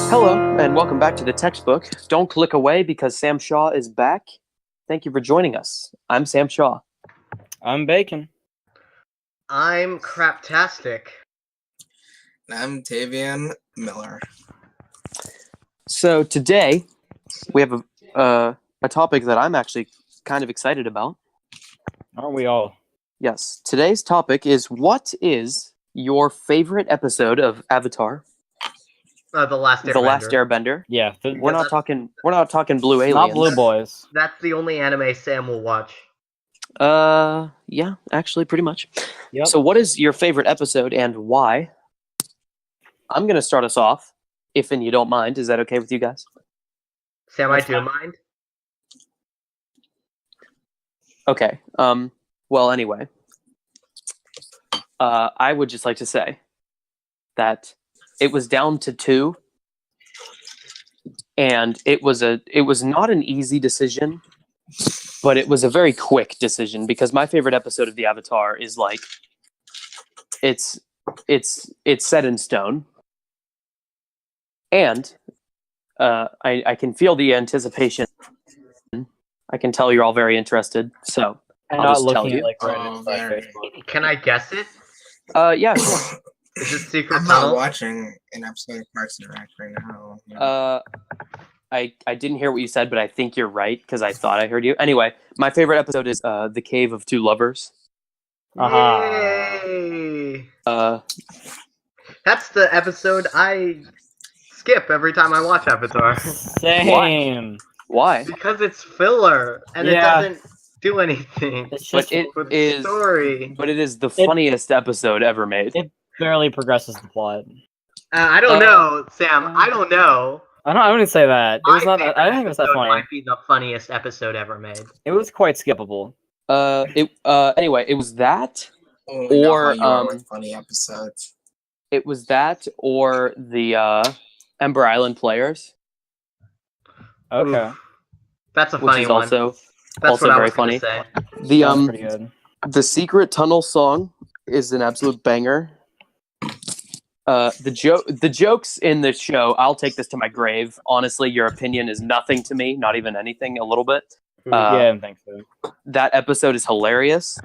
Hello, and welcome back to the textbook. Don't click away because Sam Shaw is back. Thank you for joining us. I'm Sam Shaw. I'm Bacon. I'm Craptastic. I'm Tavian Miller. So today, we have a topic that I'm actually kind of excited about. Aren't we all? Yes, today's topic is, what is your favorite episode of Avatar? The Last Airbender. The Last Airbender. Yeah. We're not talking Blue Aliens. Not Blue Boys. That's the only anime Sam will watch. Yeah, actually, pretty much. Yep. So, what is your favorite episode and why? I'm gonna start us off, if and you don't mind. Is that okay with you guys? Sam, That's I do fine. mind. Okay. Well, anyway, I would just like to say that it was down to 2, and it was not an easy decision, but it was a very quick decision because my favorite episode of the Avatar is like it's set in stone, and I can feel the anticipation. I can tell you're all very interested, so I'm I'll not just tell looking you. at right Oh, into my very. Facebook. Can I guess it? Yeah, sure. Is it Secret I'm not Tunnel? watching an episode of Parks and Rec right now. I didn't hear what you said, but I think you're right because I thought I heard you. Anyway, my favorite episode is The Cave of Two Lovers. Yay! Uh, That's the episode I skip every time I watch Avatar. Same. why? Because it's filler, and Yeah. it doesn't do anything It's But just it with the is, story. but it is the funniest episode ever made. It barely progresses the plot. I don't know, Sam. I don't know. I wouldn't say that. It was My not. I don't think it was that episode funny. might be the funniest episode ever made. It was quite skippable. Anyway, it was that. Oh, we know Or, how you are um, with funny episodes. It was that, or the Ember Island Players, Okay. Oof. That's a which funny is one. also That's also what I very was gonna funny. say. the That was pretty good. The Secret Tunnel song is an absolute banger. The jokes in the show, I'll take this to my grave. Honestly, your opinion is nothing to me, not even anything, a little bit. Yeah, I didn't think so. That episode is hilarious.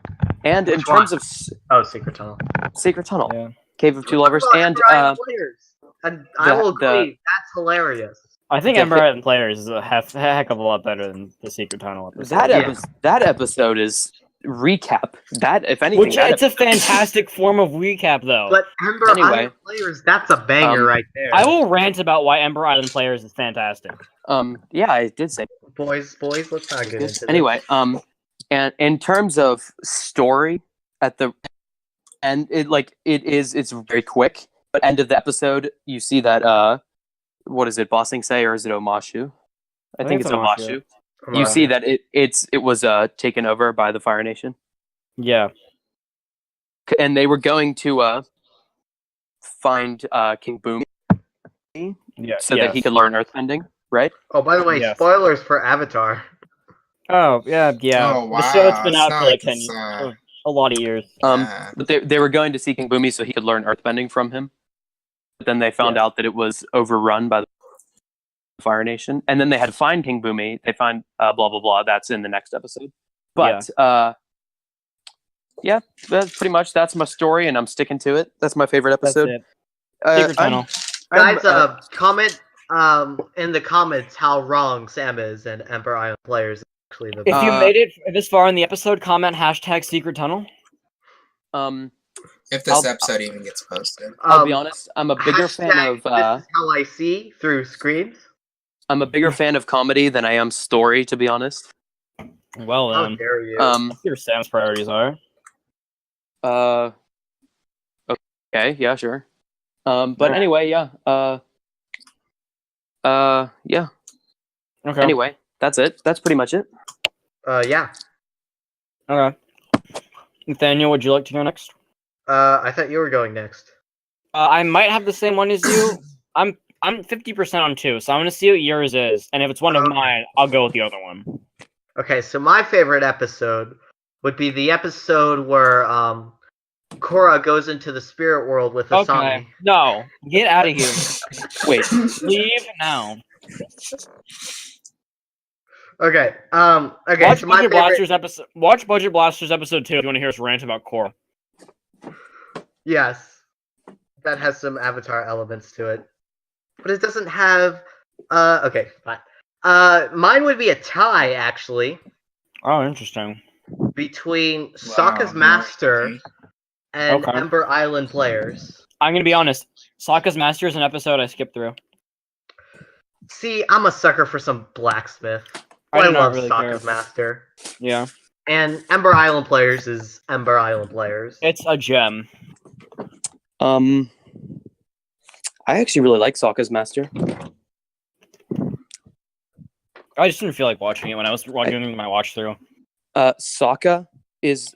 And in Which terms one? of Oh, Secret Tunnel. Secret Tunnel, Yeah. Cave of Two Lovers, What about and Ember Island Players? And I will the- agree, that's hilarious. I think The Ember fi- Island Players is a heck of a lot better than the Secret Tunnel episode. that episode is recap. That, if anything, Which that it's a fantastic form of recap, though. But Ember Anyway. Island Players, that's a banger right there. I will rant about why Ember Island Players is fantastic. yeah, I did say Boys, let's not get into this. anyway, and in terms of story at the end, it's very quick, but end of the episode you see that what is it, Bossing say, or is it Omashu? I think it's Omashu. You see that it was taken over by the Fire Nation, Yeah. and they were going to find King Boomy Yeah. so that he could learn earthbending, right? Oh, by the way, Yes. spoilers for Avatar. Oh, yeah. Oh, The show's been wow. out It's for not like 10 it's, years. A lot of years. Yeah. But they were going to see King Boomy so he could learn earthbending from him. But then they found Yeah. out that it was overrun by the Fire Nation, and then they had to find King Boomy. They find blah blah blah. That's in the next episode. But yeah, that's pretty much that's my story, and I'm sticking to it. That's my favorite That's episode. it. I'm- Secret Tunnel. Guys, comment in the comments how wrong Sam is and Ember Island Players is actually the If you Uh, made it this far in the episode, comment hashtag Secret Tunnel. If this I'll- episode even gets posted. I'll be honest. I'm a bigger fan hashtag of this is how I see through screens. I'm a bigger fan of comedy than I am story, to be honest. Well How then, dare you? let's see what Sam's priorities are. Okay, yeah, sure. But Alright. anyway, yeah. Yeah. Okay. Anyway, that's it. That's pretty much it. Yeah. Okay. Nathaniel, would you like to go next? I thought you were going next. I might have the same one as you. I'm 50% on 2, so I'm gonna see what yours is, and if it's one of Okay. mine, I'll go with the other one. Okay, so my favorite episode would be the episode where Korra goes into the spirit world with Okay. Asami. No. Get out of here. Wait. Leave now. Okay. Okay. Watch So my Budget favorite. Blasters episode. Watch Budget Blasters episode 2 if you want to hear us rant about Korra. Yes, that has some Avatar elements to it, but it doesn't have. Okay, fine. Mine would be a tie actually Oh, interesting. between Sokka's Master and Okay. Ember Island players. I'm gonna be honest. Sokka's Master is an episode I skipped through. See, I'm a sucker for some blacksmith. I I do not love really Sokka's care. Master. Yeah. And Ember Island players is Ember Island players. It's a gem. I actually really like Sokka's Master. I just didn't feel like watching it when I was doing my watch through. Sokka is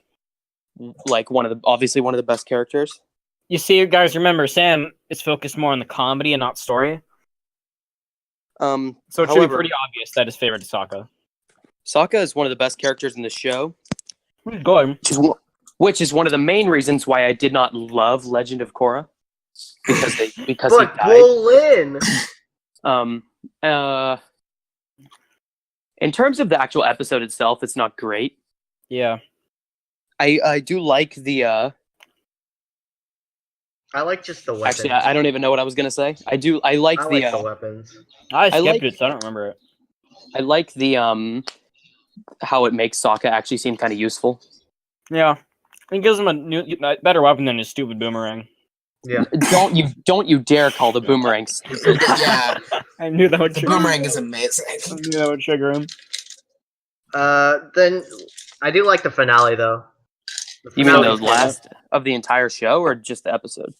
like obviously one of the best characters. You see, guys, remember, Sam is focused more on the comedy and not story. So it should be However- pretty obvious that his favorite is Sokka. Sokka is one of the best characters in the show, Go ahead. which is one of the main reasons why I did not love Legend of Korra because he But died. Bolin! In terms of the actual episode itself, it's not great. Yeah. I do like the I like just the weapons. actually I don't even know what I was gonna say. I like I the like the weapons. I skipped like- it, so I don't remember it. I like the how it makes Sokka actually seem kind of useful. Yeah. It gives him a better weapon than his stupid boomerang. Yeah. Don't you dare call the boomerang stupid. Yeah, I knew that would the trigger him. boomerang is amazing. I knew that would trigger him. Then I do like the finale though. You mean the finale's good. last of the entire show or just the episode?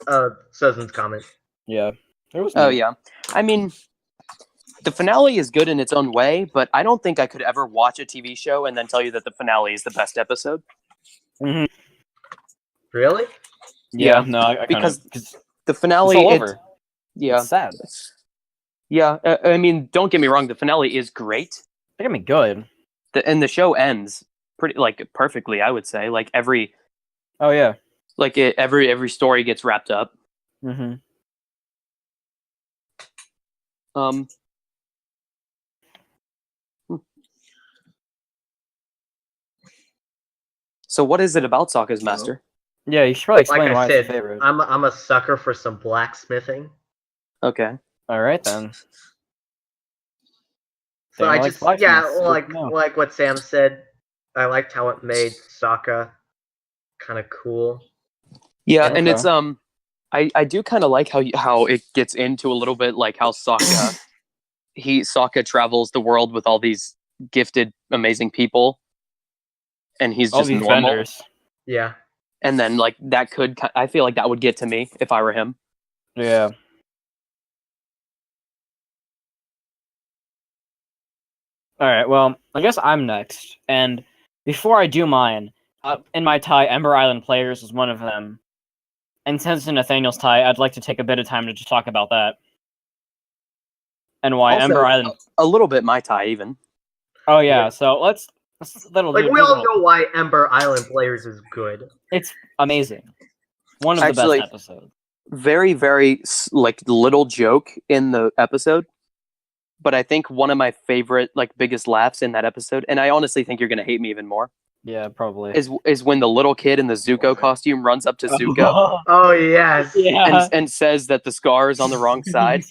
Sozin's comment. Yeah. There was Oh yeah. I mean, the finale is good in its own way, but I don't think I could ever watch a TV show and then tell you that the finale is the best episode. Mm-hmm. Really? Yeah, no, I because because the finale, it's all over. yeah, It's sad. yeah. I mean, don't get me wrong. The finale is great, They're gonna be good. and the show ends pretty perfectly. I would say every Oh yeah. every story gets wrapped up. Mm-hmm. So what is it about Sokka's Master? Yeah, you should probably explain Like why I it's your said, favorite. I'm a sucker for some blacksmithing. Okay. All right then. So Sam I likes just blacksmiths. like Good to know. like what Sam said. I liked how it made Sokka kind of cool. Yeah, Okay. and it's I do kind of like how it gets into a little bit like how Sokka Sokka travels the world with all these gifted, amazing people, and he's All just these normal. vendors. Yeah. And then I feel like that would get to me if I were him. Yeah. All right. Well, I guess I'm next. And before I do mine, in my tie, Ember Island Players is one of them. And since it's Nathaniel's tie, I'd like to take a bit of time to just talk about that. And why Also, Ember Island. A little bit my tie even. Oh yeah. Yeah. So let's that'll Like do. we all know why Ember Island players is good. It's amazing. One of Actually- the best episodes. Very very little joke in the episode, but I think one of my favorite biggest laughs in that episode, and I honestly think you're gonna hate me even more, Yeah, probably. is when the little kid in the Zuko costume runs up to Zuko Oh yes. Yeah. and says that the scar is on the wrong side,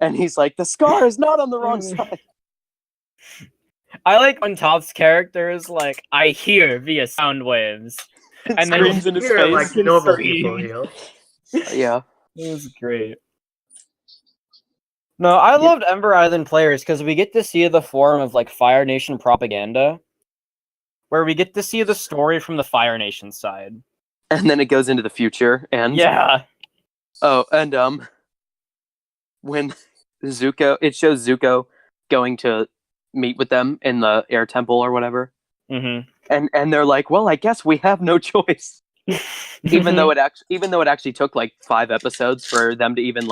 and he's like, the scar is not on the wrong side. I like when Toph's character is like, I hear via sound waves. And then Screams in his Here, face. like normal people heal. Yeah. It was great. No, I loved Ember Island Players because we get to see the form of Fire Nation propaganda, where we get to see the story from the Fire Nation side. And then it goes into the future, and Yeah. oh, and when it shows Zuko going to meet with them in the air temple or whatever, Mm-hmm. and they're like, well, I guess we have no choice, even though it actually took 5 episodes for them to even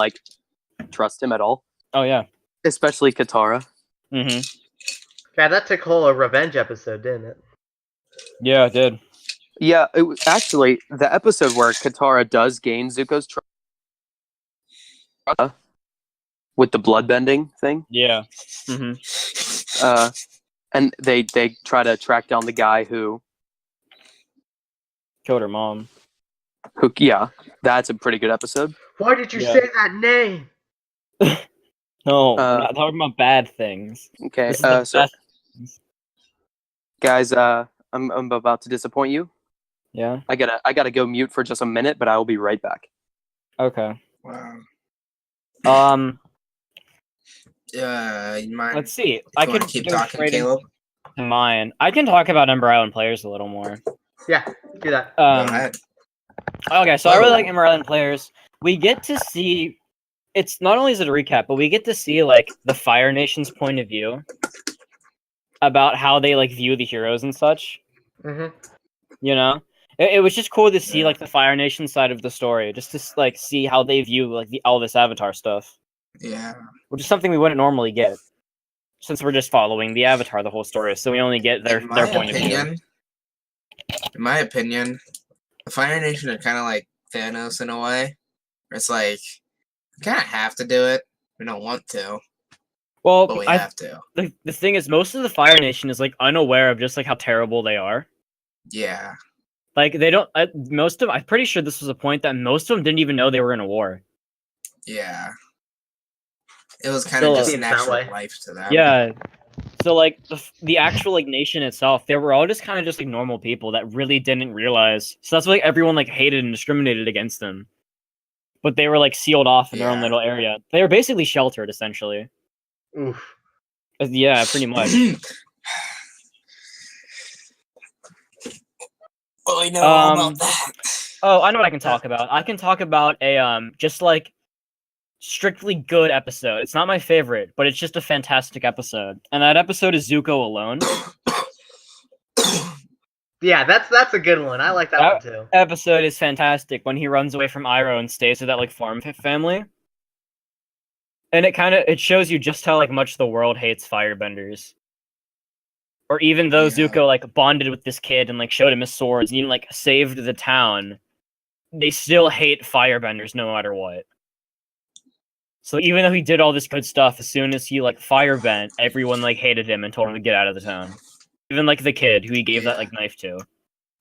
trust him at all, Oh yeah. especially Katara. Mm-hmm. Yeah, that took whole a revenge episode, didn't it? Yeah, it did. Yeah, actually, the episode where Katara does gain Zuko's trust with the bloodbending thing, Yeah. Mm-hmm. and they try to track down the guy who Killed her mom. yeah, that's a pretty good episode. Why did you Yeah. say that name? No, we're Uh, not talking about bad things. Okay, This is the so best. guys, I'm about to disappoint you. Yeah. I gotta go mute for just a minute, but I will be right back. Okay. Wow. You mind? Let's see. If I you want could to keep go talking, straight Caleb? into mine. I can talk about Ember Island players a little more. Yeah, do that. Go ahead. Okay, so I really like Ember Island players. We get to see. It's not only is it a recap, but we get to see like the Fire Nation's point of view about how they like view the heroes and such. Mm-hmm. You know, it was just cool to see Yeah. like the Fire Nation side of the story, just to like see how they view like all this Avatar stuff, Yeah. which is something we wouldn't normally get since we're just following the Avatar the whole story. So we only get their point of view. In my opinion, the Fire Nation are kind of like Thanos in a way. Where it's like, we kind of have to do it. We don't want to, Well, but we have to. the thing is, most of the Fire Nation is like unaware of just like how terrible they are. Yeah. Like they don't. Most of I'm pretty sure this was a point that most of them didn't even know they were in a war. Yeah. It was kind Still, of just Seems that natural way. life to them. Yeah. So like the actual like nation itself, they were all just kind of just like normal people that really didn't realize. So that's why like, everyone like hated and discriminated against them. But they were like sealed off in their own Yeah. little area. They were basically sheltered essentially. Oof. Yeah, pretty much. Well, we know all about that. Oh, I know what I can talk about. I can talk about a just like strictly good episode. It's not my favorite, but it's just a fantastic episode. And that episode is Zuko alone. Yeah, that's a good one. I like that one too. Episode is fantastic when he runs away from Iroh and stays with that like farm family. And it shows you just how like much the world hates firebenders. Or even though Yeah. Zuko like bonded with this kid and like showed him his swords and even like saved the town, they still hate firebenders no matter what. So even though he did all this good stuff, as soon as he like firebent, everyone like hated him and told him to get out of the town. Even like the kid who he gave that like knife to.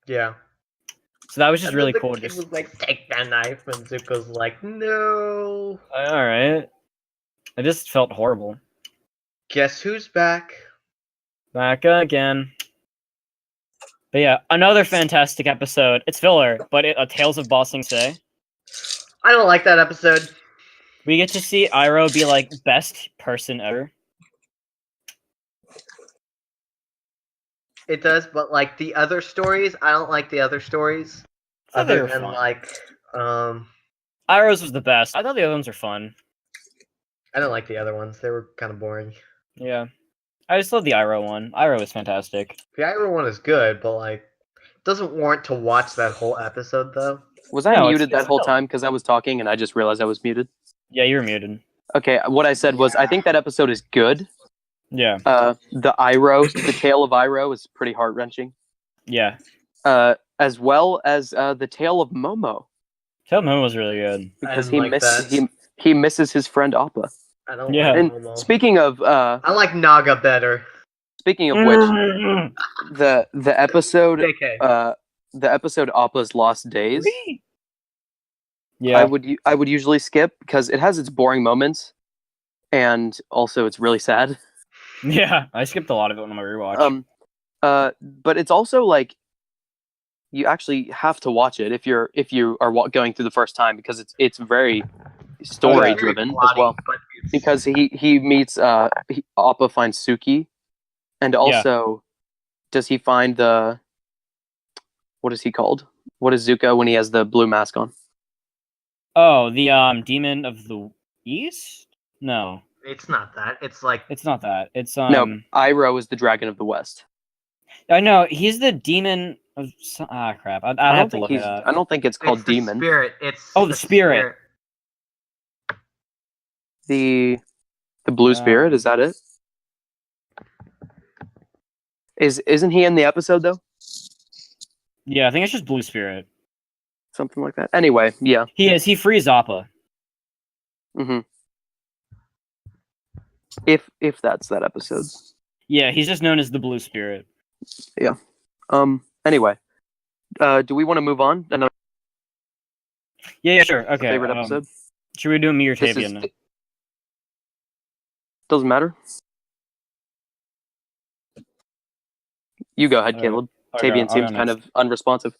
Yeah. So that was just And really then the cool. kid Just was like, take that knife, and Zuko's like, no. all right. It just felt horrible. Guess who's back? Back again. But yeah, another fantastic episode. It's filler, but a Tales of Bossing Say. I don't like that episode. We get to see Iroh be like best person ever. It does, but like the other stories, I don't like the other stories. I thought they Other were than fun. like, Iroh's was the best. I thought the other ones were fun. I don't like the other ones. They were kind of boring. Yeah. I just love the Iroh one. Iroh is fantastic. The Iroh one is good, but like, doesn't warrant to watch that whole episode though. Was I No, muted that it's whole still- time because I was talking and I just realized I was muted? Yeah, you were muted. Okay, what I said was I think that episode is good. Yeah. The tale of Iroh is pretty heart wrenching. Yeah. As well as the tale of Momo Tell Moon was really good. because didn't like that. he misses his friend Appa. I don't Yeah. like And Momo. speaking of I like Naga better. speaking of which, the episode JK. the episode Appa's Lost Days, Yeah. I would usually skip because it has its boring moments, and also it's really sad. Yeah. I skipped a lot of it on my rewatch. But it's also like you actually have to watch it if you are going through the first time because it's very story driven as well. Because he meets Appa finds Suki, and also does he find the what is he called? What is Zuko when he has the blue mask on? Oh, the Demon of the East? No, It's not that. It's like it's not that. It's No, Iroh is the Dragon of the West. I know he's the demon of crap. I have to look it up. I don't think it's called it's the Demon. spirit. It's Oh, the spirit. The blue spirit, is that it? Isn't he in the episode though? Yeah, I think it's just Blue Spirit. something like that. Anyway, yeah. He frees Appa. hmm If that's that episode. Yeah, he's just known as the Blue Spirit. Anyway, do we want to move on? Another Yeah, sure. Okay. favorite episode? Should we do me or This Tavian is now? doesn't matter. You go ahead, Okay. Caleb. I'll go Tavian seems next. kind of unresponsive.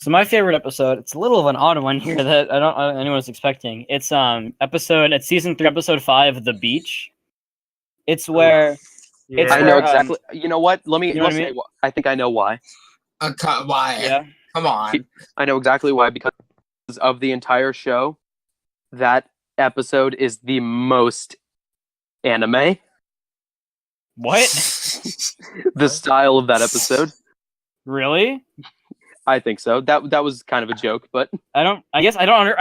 So my favorite episode, it's a little of an odd one here that I don't anyone's expecting. It's it's season 3, episode 5, The Beach. It's where Yeah. It's I where, know exactly. You know what? Let me. you know what I Say I think I know why. Why? yeah. Come on. I know exactly why, because of the entire show, that episode is the most anime. What? The style of that episode. Really? I think so. That was kind of a joke, but I guess I don't I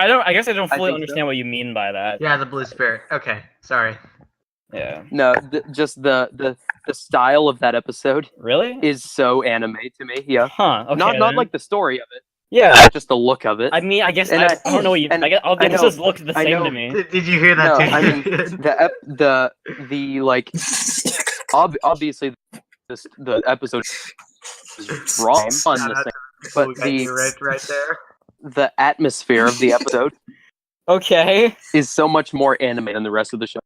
fully think understand so. what you mean by that. Yeah, the Blue Spirit. Okay, sorry. Yeah. no, just the style of that episode Really? is so anime to me. Yeah, Huh. Okay. not then. like the story of it, Yeah. just the look of it. I mean, I guess And I don't know what you. and I guess all the I know- episodes look the I same know- to me. Did you hear that No, too? I mean the like obviously the episode is wrong on Shout this out thing, to but who got you right there. the atmosphere of the episode Okay. is so much more anime than the rest of the show.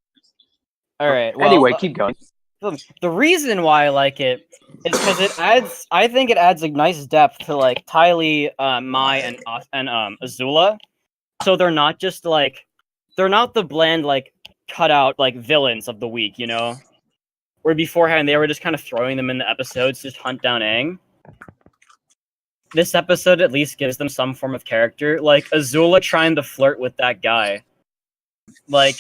All right. Well, Anyway, keep going. the reason why I like it is because it adds. I think it adds a nice depth to like Tylee, Mai, and Azula. So they're not just like they're not the bland like cut out like villains of the week, you know. Where beforehand they were just kind of throwing them in the episodes to just hunt down Aang. This episode at least gives them some form of character, like Azula trying to flirt with that guy. Like,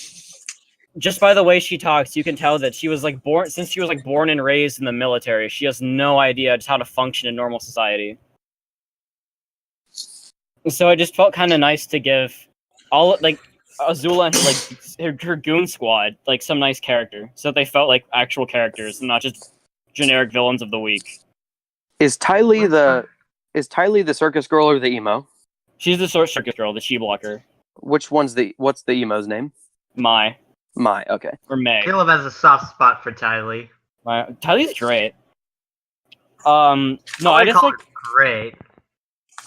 just by the way she talks, you can tell that she was like born and raised in the military. She has no idea just how to function in normal society. So it just felt kind of nice to give all like Azula and her goon squad like some nice character, so that they felt like actual characters and not just generic villains of the week. Is Tylee the circus girl or the emo? She's the circus girl, the she blocker. What's the emo's name? Mai Okay. or May. Caleb has a soft spot for Tylee. Tylee's great. No, I I'd just call like her great.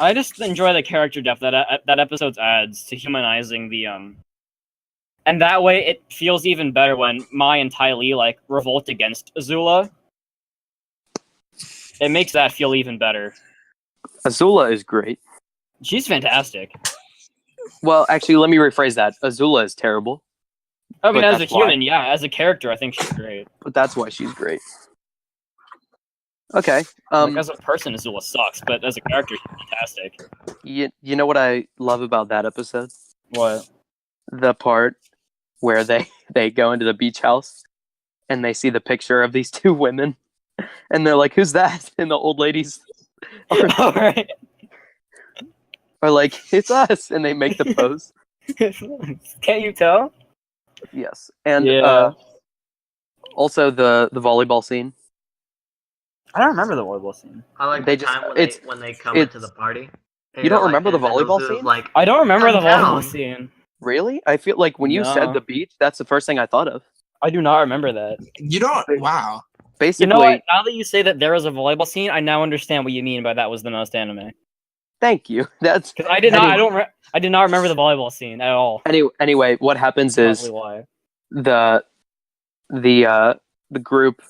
I just enjoy the character depth that episode adds to humanizing the and that way it feels even better when Mai and Tylee like revolt against Azula. It makes that feel even better. Azula is great. She's fantastic. Well, actually, let me rephrase that. Azula is terrible, I mean, But as a that's why. human, yeah, as a character, I think she's great. but that's why she's great. Okay. Like, as a person, Azula sucks, but as a character, she's fantastic. You know what I love about that episode? What? The part where they go into the beach house and they see the picture of these two women, and they're like, "Who's that?" And the old ladies All right. are like, "It's us," and they make the pose. Can't you tell? Yes, and Yeah. also the volleyball scene. I don't remember the volleyball scene. I like They the just- time it's- when they come it's- into the party. And You don't they're remember the and then volleyball Azu's scene? Like, I don't remember the Calm down. volleyball scene. Really? I feel like when you No. said the beach, that's the first thing I thought of. I do not remember that. You don't. Wow. Basically, You know what? Now that you say that there was a volleyball scene, I now understand what you mean by that was the most anime. thank you. That's Because I did not. Anyway. I did not remember the volleyball scene at all. anyway. What happens That's is probably why. the group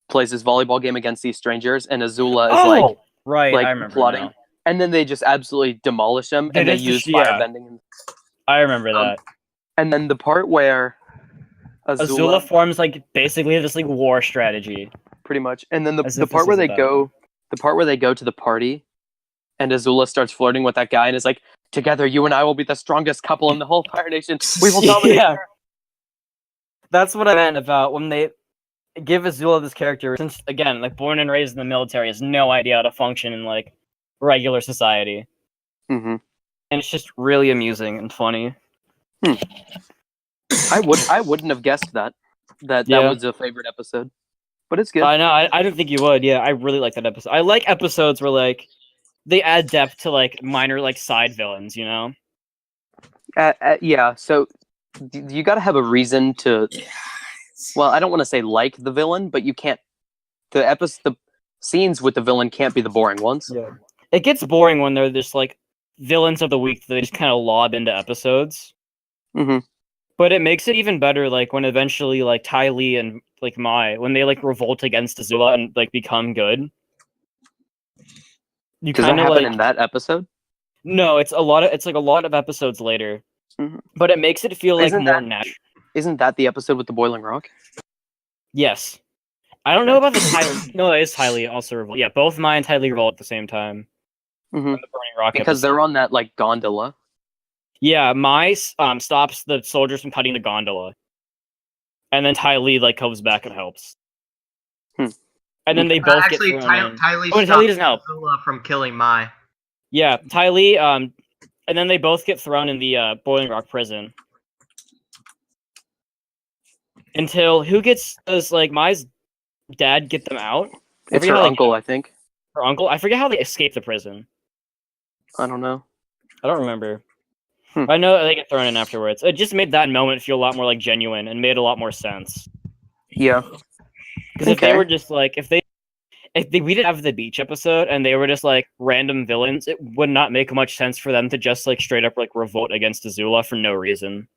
plays this volleyball game against these strangers, and Azula is right. like I remember plotting, now. and then they just absolutely demolish them, They and they just- use yeah. firebending. I remember Um, that. And then the part where Azula forms like basically this like war strategy. pretty much, and then As the if part this where is they about- go to the party, and Azula starts flirting with that guy, and is like, "Together, you and I will be the strongest couple in the whole Fire Nation. We will dominate." Yeah. That's what I meant about when they give Azula this character. Since again, like born and raised in the military, has no idea how to function in like regular society, hmm and it's just really amusing and funny. I wouldn't have guessed that Yeah. was a favorite episode, but it's good. I know. I didn't think you would. Yeah, I really like that episode. I like episodes where like they add depth to like minor like side villains. You know. Yeah, so you got to have a reason to. Yeah. Well, I don't want to say like the villain, but you can't. The scenes with the villain can't be the boring ones. Yeah. It gets boring when they're just like villains of the week that they just kind of lob into episodes. Mm-hmm. But it makes it even better, like when eventually like Ty Lee and like Mai, when they like revolt against Azula and like become good. You Does that kind of happen like in that episode? no, it's like a lot of episodes later, Mhm. but it makes it feel like Isn't more that- natural. Isn't that the episode with the boiling rock? Yes, I don't know about the Ty. No, it is Ty Lee also revolt. Yeah, both Mai and Ty Lee revolt at the same time. Mm-hmm. The Burning Rock Because episode. they're on that like gondola. Yeah, Mai stops the soldiers from cutting the gondola, and then Ty Lee like comes back and helps. And then they both Actually, get thrown in. Ty Lee Oh, and Ty Lee doesn't help. Azula from killing Mai. Yeah, Ty Lee. And then they both get thrown in the Boiling Rock prison. Until does like Mai's dad get them out? I It's forget her how they- uncle, I think. Her uncle. I forget how they escape the prison. I don't know. I don't remember. Hmm. I know they get thrown in afterwards. It just made that moment feel a lot more like genuine and made a lot more sense. Yeah. Because if they Okay. were just like we didn't have the beach episode and they were just like random villains, it would not make much sense for them to just like straight up like revolt against Azula for no reason.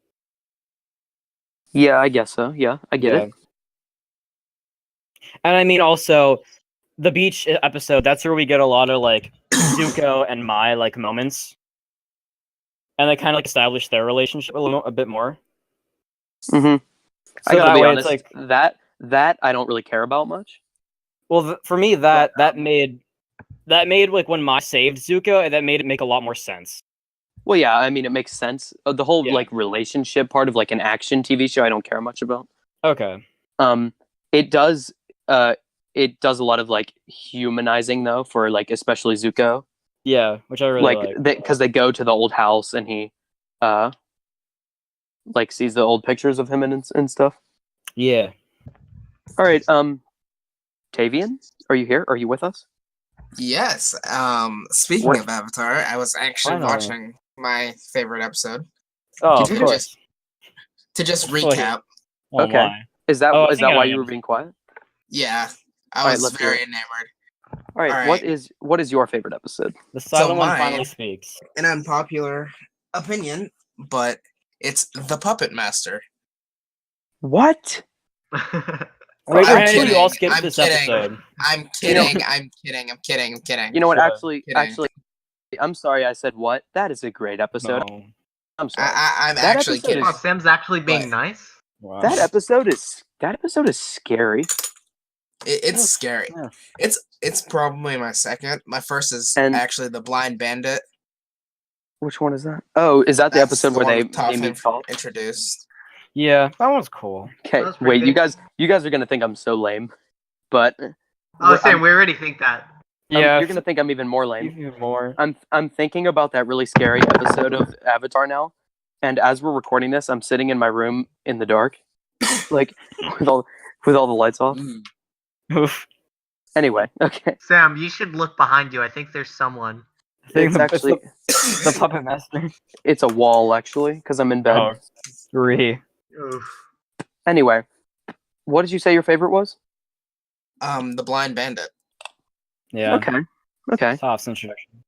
Yeah, I guess so. Yeah, I get it. And I mean also the beach episode, that's where we get a lot of like Zuko and Mai like moments. And they kind of like establish their relationship a bit more. Mm-hmm. I So gotta that be way honest. it's like That I don't really care about much. well for me that made like when Mai saved Zuko, that made it make a lot more sense. Well, yeah, I mean it makes sense. The whole Yeah. like relationship part of like an action TV show, I don't care much about. Okay. It does a lot of like humanizing though for like especially Zuko. Yeah, which I really like. Because they go to the old house and he like sees the old pictures of him and stuff. Yeah. All right, Tavian, are you here? Are you with us? Yes. Speaking What- of Avatar, I was actually Finally. watching my favorite episode. Oh, Could of you course. To just Oh, yeah. recap, Oh, Okay. my. Is that Oh, I is think that why I you were am. being quiet? yeah, I Alright, was let's hear very it. enamored. All right, All what right. is your favorite episode? The silent one mine- finally speaks. An unpopular opinion, but it's the Puppet Master. What? Raise your I'm hand if you kidding. all skipped I'm this kidding. episode. I'm You know- kidding. I'm kidding. I'm kidding. I'm kidding. You know what? Sure. Actually, Kidding. I'm sorry. I said what? That is a great episode. No. I'm sorry. I'm That actually episode kidding. Oh, Sam's actually being But- nice. Wow. That episode is scary. It's scary. Yeah. It's probably my second. My first is And- actually the Blind Bandit. Which one is that? Oh, is that the That's episode the where one they with Toph meet Toph? introduced. Yeah, that one's cool. Okay, That was pretty wait. good. You guys are gonna think I'm so lame, but Oh, Sam, I'm- we already think that. Yeah, you're gonna think I'm even more lame. even more. I'm thinking about that really scary episode of Avatar now, and as we're recording this, I'm sitting in my room in the dark, like with all the lights off. Mm. Oof. Anyway, okay, Sam, you should look behind you. I think there's someone. I think it's actually the Puppet Master. it's a wall actually because I'm in bed. Oh, 3. Oof. Anyway, what did you say your favorite was? The Blind Bandit. Yeah. Okay. Toph's introduction.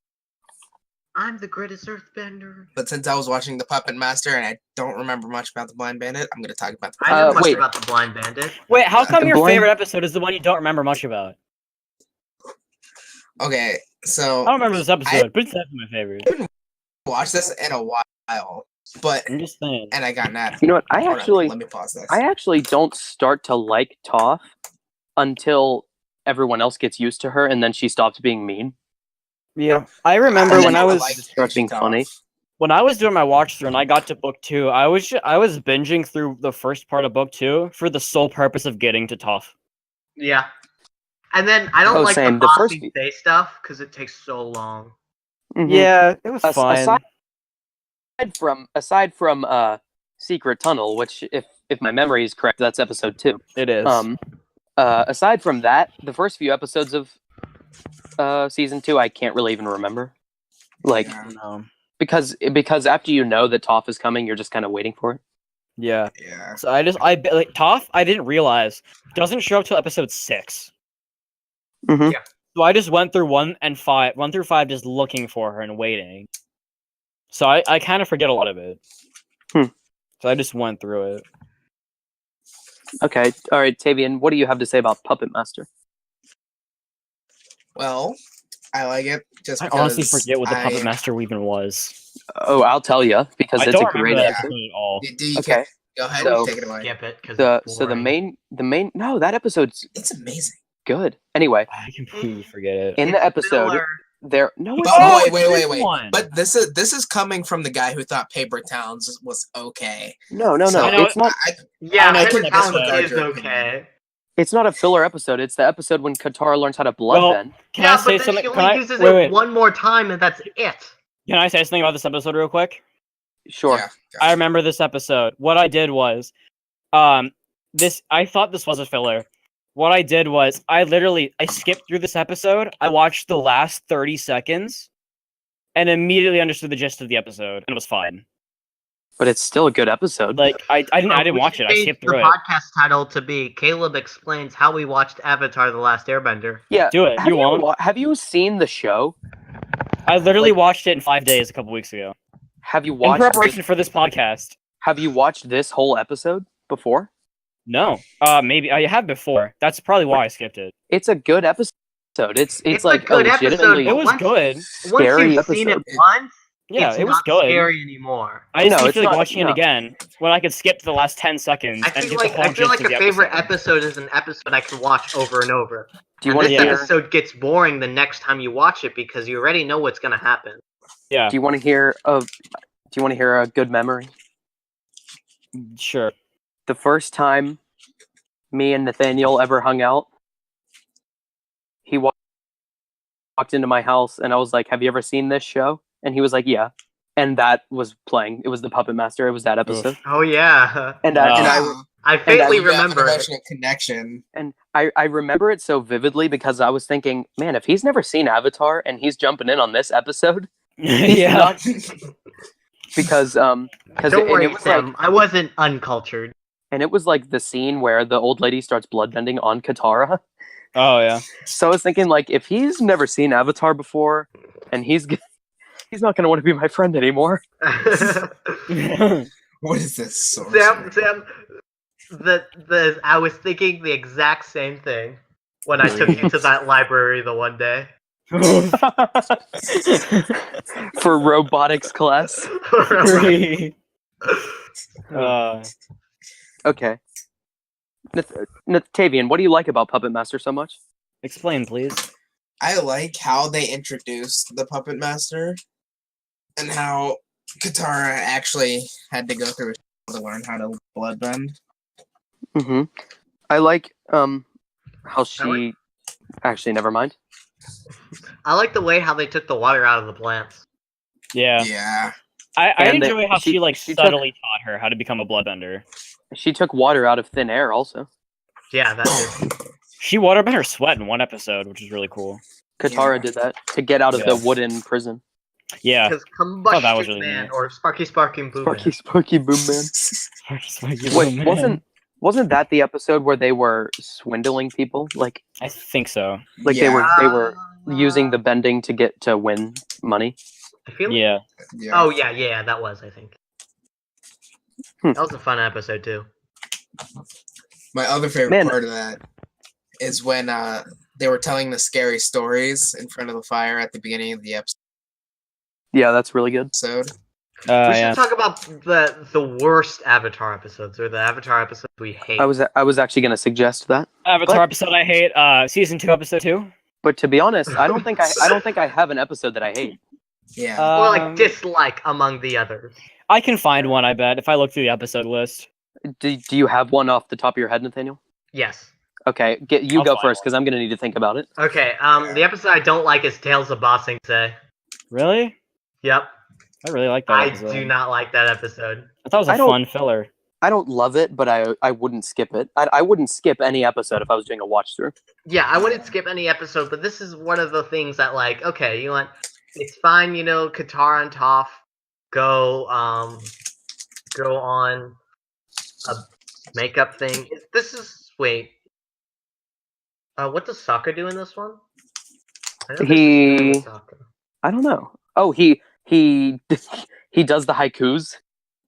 I'm the greatest earthbender. But since I was watching the Puppet Master and I don't remember much about the Blind Bandit, I'm gonna talk about the. I know much wait. about the Blind Bandit. Wait, how come The your Blind- favorite episode is the one you don't remember much about? Okay, so I don't remember this episode, but it's definitely my favorite. watched this in a while, but I'm just saying. and I got mad. You know what? Hold on, let me pause this. I actually don't start to like Toph until everyone else gets used to her, and then she stops being mean. Yeah, I remember when I was Starts being funny. when I was doing my watch through and I got to book 2. I was binging through the first part of book 2 for the sole purpose of getting to Toph. Yeah. And then I don't Oh, like same. the The first Bossy Day stuff because it takes so long. Mhm. Yeah, it was fine. Aside from Secret Tunnel, which if my memory is correct, that's episode 2. It is. aside from that, the first few episodes of season 2, I can't really even remember. Like, Yeah. No. because after you know that Toph is coming, you're just kind of waiting for it. Yeah. Yeah. So like Toph, I didn't realize doesn't show up till episode 6. Mm-hmm. Yeah. So I just went through 1 through 5 just looking for her and waiting. So I kind of forget a lot of it. Hmm. So I just went through it. Okay. All right, Tavian, what do you have to say about Puppet Master? Well, I like it just I because honestly forget what the Puppet Master even was. Oh, I'll tell you because I it's don't a great remember that episode. episode at all. You Okay. Go ahead So- and take it away. Skip it because The main no, that episode's It's amazing. good. Anyway, I completely forget it. in the episode there no it's But not. wait. One. But this is coming from the guy who thought Paper Towns was okay. No, So- I know it's not Yeah, I know Paper it's Towns episode. is okay. it's not a filler episode. It's the episode when Katara learns how to Well, bloodbend. Can Yeah, I but say then something? she Can only I uses wait, it wait. one more time, and that's it. Can I say something about this episode real quick? Sure. Yeah. I remember this episode. What I did was, I thought this was a filler. What I did was, I skipped through this episode. I watched the last 30 seconds, and immediately understood the gist of the episode, and it was fine. But it's still a good episode. Like I didn't We watch should it. I change skipped the through it. podcast title to be Caleb explains how we watched Avatar: The Last Airbender. yeah. Do it. Have You won't. have you seen the show? I literally like- watched it in 5 days a couple weeks ago Have you in watched preparation for this podcast. have you watched this whole episode before? No, maybe I have before. That's probably why I skipped it. It's a good episode. It's It's a like good a episode, legitimately It was once- good. Once scary you've seen it episode. once, Yeah, it's it was not good. scary anymore. I just No, didn't it's feel like not- watching no. it again when I could skip to the last 10 seconds I and feel get like the whole I feel gist like of the a favorite episode. episode is an episode I can watch over and over. Do you And want this to hear episode gets boring the next time you watch it because you already know what's gonna happen. Yeah, do you want to hear a good memory? sure. The first time me and Nathaniel ever hung out, he walked into my house and I was like, "Have you ever seen this show?" And he was like, "Yeah." And that was playing. It was the Puppet Master. It was that episode. Oh yeah, And I Wow. I faintly You have an remember it. emotional connection. and I remember it so vividly because I was thinking, man, if he's never seen Avatar and he's jumping in on this episode, he's Yeah. not- because Don't it worry, was Sam. like I wasn't uncultured. and it was like the scene where the old lady starts bloodbending on Katara. Oh yeah. So I was thinking, like, if he's never seen Avatar before, and he's not gonna want to be my friend anymore. What is this? Sam, I was thinking the exact same thing when I took you to that library the one day. For robotics class. uh, Okay. Tavian, what do you like about Puppet Master so much? explain, please. I like how they introduced the Puppet Master and how Katara actually had to go through a to learn how to bloodbend. Mm-hmm. I like how she. Actually, never mind. I like the way how they took the water out of the plants. Yeah. Yeah. I And enjoy how she she subtly taught her how to become a bloodbender. She took water out of thin air, also. Yeah, that is. She waterbent her sweat in one episode, which is really cool. Katara Yeah. did that to get out of the Yeah. wooden prison. Yeah. Because thought that was Combustion really Man neat. or Sparky Boom Sparky, Sparky, Boom Man. Wait, Wait, wasn't that the episode where they were swindling people? Like I think so. they were using the bending to get to win money. I feel Yeah. Yeah. Oh yeah, that was, I think. That was a fun episode too. My other favorite Man. part of that is when they were telling the scary stories in front of the fire at the beginning of the Yeah, that's really good. episode. We Yeah. should talk about the worst Avatar episodes or the Avatar episodes we hate. I was actually going to suggest that, Avatar But- episode I hate. Season 2, episode 2. but to be honest, I don't think I have an episode that I hate. Yeah. or like Um, dislike among the others. I can find one, I bet, if I look through the episode list. Do you have one off the top of your head, Nathaniel? Yes. Okay, I'll go find first one. because I'm going to need to think about it. Okay. The episode I don't like is Tales of Ba Sing Se. Really? Yep. I really like that I episode. do not like that episode. I thought it was I a don't- fun filler. I don't love it, but I wouldn't skip it. I wouldn't skip any episode if I was doing a watch through. Yeah, I wouldn't skip any episode, but this is one of the things that, like, okay, you want, it's fine, Katara and Toph go on a makeup thing. This is, wait. What does Sokka do in this one? I know He- Sokka. I don't know. Oh, he he does the haikus.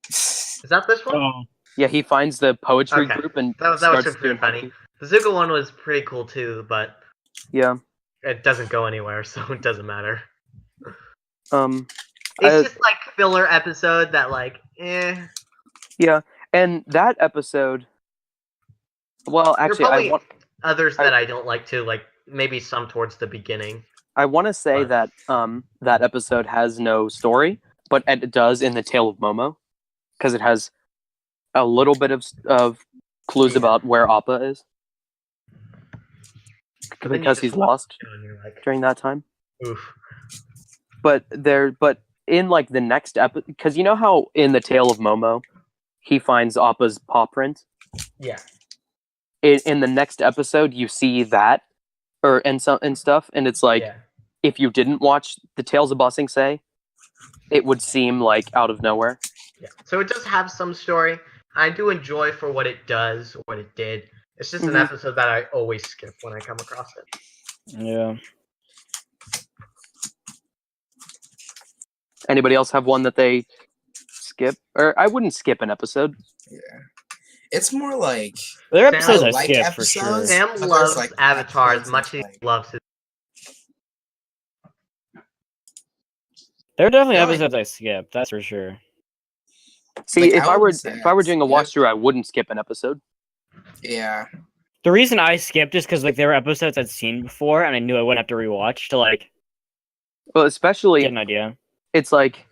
Is that this one? Oh, Yeah, he finds the poetry Okay. group and That was starts pretty doing funny. haiku. The Zuko one was pretty cool too, but Yeah. it doesn't go anywhere, so it doesn't matter. Um. It's just like filler episode that, like, eh. Yeah, and that episode. Well, actually, probably I want others that I don't like too, like maybe some towards the beginning. to say But- that that episode has no story, but it does in the Tale of Momo, because it has a little bit of clues Yeah. about where Appa is, But then you because just he's watch lost it and you're like, during that time. oof. But in like the next episode, because you know how in the Tale of Momo, he finds Appa's paw print. Yeah. In the next episode, you see that, and stuff, and it's like, yeah. if you didn't watch the Tales of Ba Sing Se, it would seem like out of nowhere. Yeah. So it does have some story. I do enjoy for what it does, what it did. It's just an Mhm. episode that I always skip when I come across it. yeah. Anybody else have one that they skip? Or I wouldn't skip an episode. Yeah. It's more like There are Sam episodes I like skip for sure. episodes. Sam But there's, loves like, Avatar as episodes much as that's, he loves his. There are definitely Yeah, like- episodes I skip. That's for sure. See, Like, if I I were wouldn't say if I were I doing a skip. watch through, I wouldn't skip an episode. yeah. The reason I skipped is because like there were episodes I'd seen before, and I knew I wouldn't have to rewatch to like Well, especially get an idea. it's like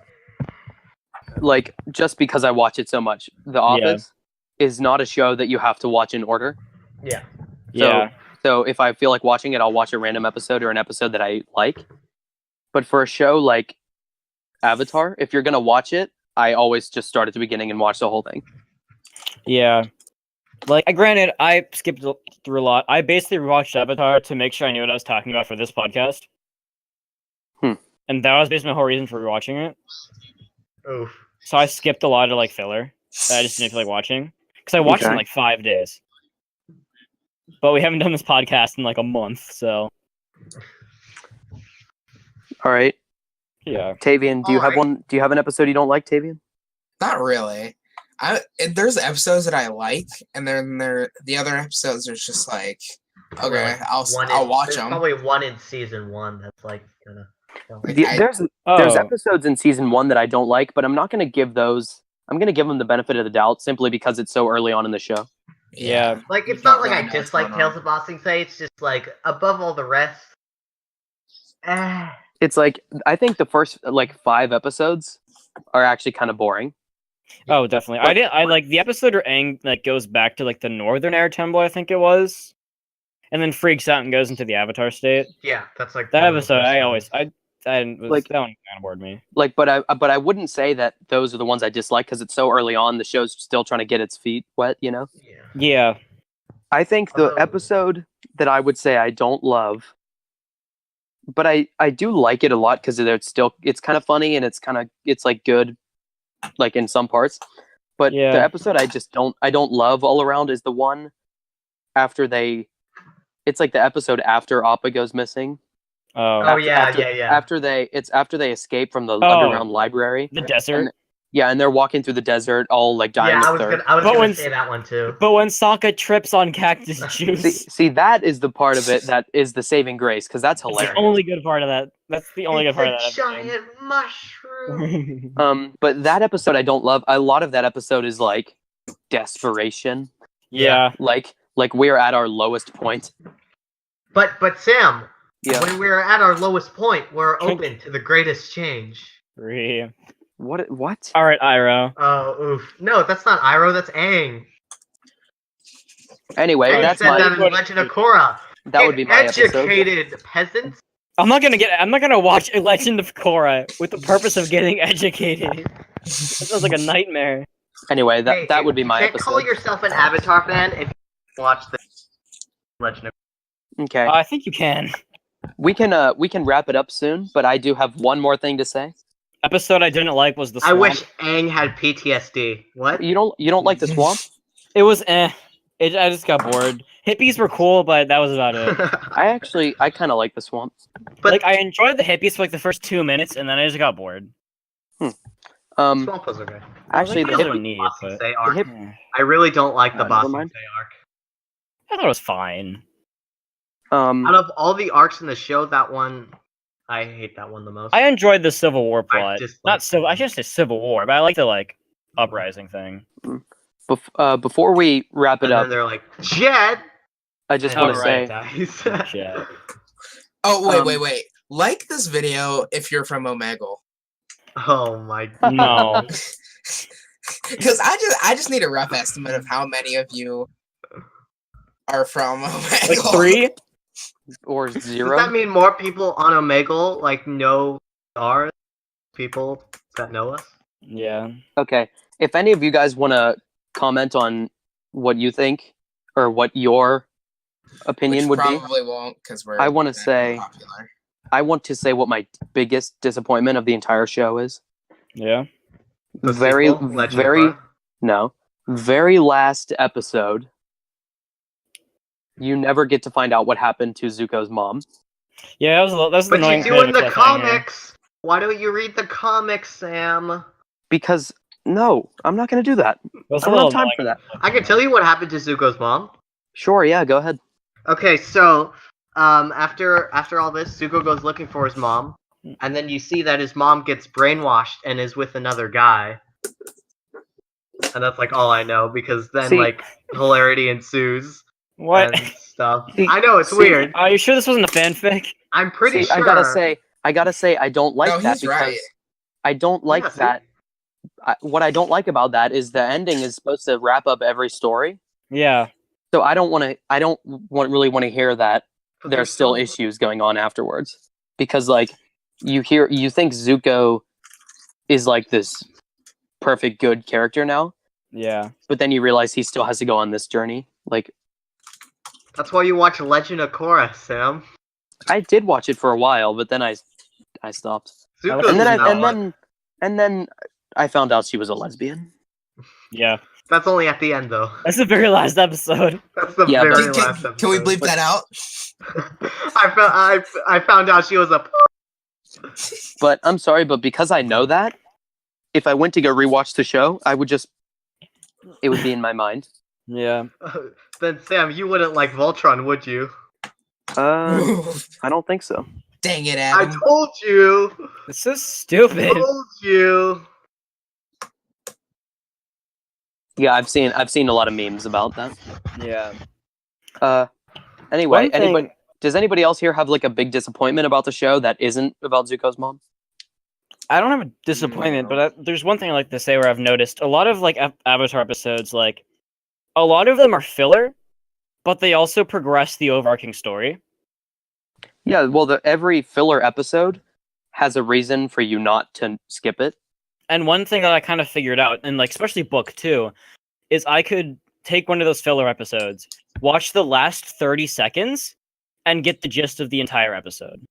just because I watch it so much. The Office is not a show that you have to watch in order. Yeah. Yeah, So if I feel like watching it, I'll watch a random episode or an episode that I like. But for a show like Avatar, if you're gonna watch it, I always just start at the beginning and watch the whole thing. yeah. Like, granted, I skipped through a lot. I basically rewatched Avatar to make sure I knew what I was talking about for this podcast. And that was basically my whole reason for rewatching it. Oof. So I skipped a lot of like filler that I just didn't feel like watching because I watched it in Okay. like 5 days. But we haven't done this podcast in like a month, so All right, yeah. Tavian, do you have Alright. one? Do you have an episode you don't like, Tavian? Not really. There's episodes that I like, and then the other episodes are just like, okay, I'll watch There's them. probably one in season 1 that's like gonna. Like, There's Oh, episodes in season 1 that I don't like, but I'm not gonna give those. I'm gonna give them the benefit of the doubt simply because it's so early on in the show. yeah. Like, it's You not don't like really I know what's dislike going Tales on. of Ba Sing Se. It's just like above all the rest. Eh. It's like I think the first like 5 episodes are actually kind of boring. Oh, definitely. I like the episode where Aang like goes back to like the northern air temple, I think it was, and then freaks out and goes into the Avatar state. Yeah, that's like That one of the episode, first I ones. was Like- that one kind of bored me. Like, but I wouldn't say that those are the ones I dislike because it's so early on. The show's still trying to get its feet wet, you know. Yeah. Yeah, I think the Oh. episode that I would say I don't love, but I do like it a lot because it's kind of funny and it's like good, like in some parts. But Yeah. the episode I don't love all around is the one after it's like the episode after Appa goes missing. Oh, Oh, yeah, yeah. After they escape from the underground library. the desert. Yeah, and they're walking through the desert, all like dying Yeah, of thirst. I was But gonna when- say that one too. But when Sokka trips on cactus juice, See, that is the part of it that is the saving grace because that's it's hilarious. the only good part of that. That's the only good part of It's that a giant mushroom. episode. But that episode I don't love. A lot of that episode is like desperation. yeah, Like we're at our lowest point. But Sam, Yeah. when we're at our lowest point, we're Can- open to the greatest change. Three. What? All right, Iroh. Oh, oof. No, that's not Iroh, that's Aang. Anyway, Aang that's said that my in Legend of Korra. that would be my episode. Educated peasants. I'm not gonna watch A Legend of Korra with the purpose of getting educated. That sounds like a nightmare. Anyway, that Hey, would be my you can't call episode. yourself an Avatar fan if you watch the Legend of. Okay, I think you can. we can wrap it up soon, but I do have one more thing to say. Episode I didn't like was the I swamp. wish Aang had PTSD. What? You don't like the swamp? It was I just got bored. Hippies were cool, but that was about it. I kind of like the swamp. But Like I enjoyed the hippies for like the first 2 minutes, and then I just got bored. Swamp was okay. Actually, the the hippies hippie, are neat, Bossing but Say arc. hip- I really don't like the never Bossing mind. Say arc. I thought it was fine. Out of all the arcs in the show, that one, I hate that one the most. I enjoyed the Civil War I plot. dislike Not civil. that I should say Civil War, but I like the like uprising thing. before we wrap it and up, then they're like, Jet! I just And want to Alright. say, Shit. Oh, Um, wait. Like this video if you're from Omegle. Oh my god. No. Because I just need a rough estimate of how many of you are from Omegle. Like 3? or Does zero. that mean more people on Omegle know our people that know us? Yeah. Okay, if any of you guys want to comment on what you think or what your opinion Which would be, probably won't because we're. I wanna that say- popular. I want to say what my biggest disappointment of the entire show is. Yeah. The very, sequel, Legend of very, Korra? no, very last episode. You never get to find out what happened to Zuko's mom. Yeah, that's the But annoying you do bit in of the cliffhanger. comics. Why don't you read the comics, Sam? Because no, I'm not going to do that. That's I a don't little have time annoying. for that. I can tell you what happened to Zuko's mom. Sure, yeah, go ahead. Okay, so after all this, Zuko goes looking for his mom, and then you see that his mom gets brainwashed and is with another guy. And that's all I know because then See- hilarity ensues What? and stuff. See- I know it's see- weird. Are you sure this wasn't a fanfic? I'm pretty See, sure. I gotta say, I don't like No, that he's because right. I don't like Yeah, see? that. What I don't like about that is the ending is supposed to wrap up every story. Yeah. So I don't really want to hear that But there's still issues going on afterwards because you think Zuko is this perfect good character now, Yeah. but then you realize he still has to go on this journey. That's why you watch Legend of Korra, Sam. I did watch it for a while, but then I stopped. Zuko's And then not and then I found out she was a lesbian. Yeah. That's only at the end, though. That's the very last episode. That's the Yeah, but- very Can, last can, episode. can we bleep that out? I found out she was a. But I'm sorry, but because I know that, if I went to go rewatch the show, it would be in my mind. Yeah. Then Sam, you wouldn't like Voltron, would you? I don't think so. Dang it, I Adam. told you. It's so stupid. Told you. Yeah, I've seen a lot of memes about that. Yeah. Anyway, One thing- anybody does anybody else here have a big disappointment about the show that isn't about Zuko's mom? I don't have a disappointment, but there's one thing I like to say where I've noticed a lot of Avatar episodes, a lot of them are filler, but they also progress the overarching story. Yeah, well, every filler episode has a reason for you not to skip it. And one thing that I kind of figured out, and especially book 2, is I could take one of those filler episodes, watch the last 30 seconds, and get the gist of the entire episode.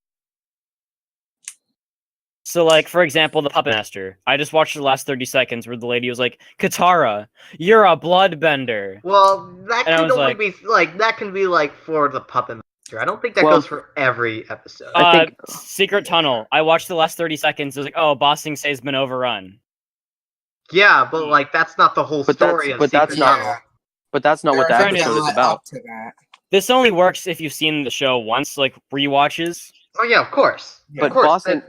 So, for example, the Puppet Master. I just watched the last 30 seconds where the lady was like, Katara, you're a bloodbender. Well, that And I can was only like- be that can be for the Puppet Master. I don't think that Well- goes for every episode. I think- Secret Tunnel. I watched the last 30 seconds. It was oh, Bossing Say's been overrun. Yeah, but that's not the whole But story that's- of but that's Secret not- Tunnel. But that's not what the There are episode a is lot about. up to that. This only works if you've seen the show once, rewatches. Oh yeah, of course. But of course.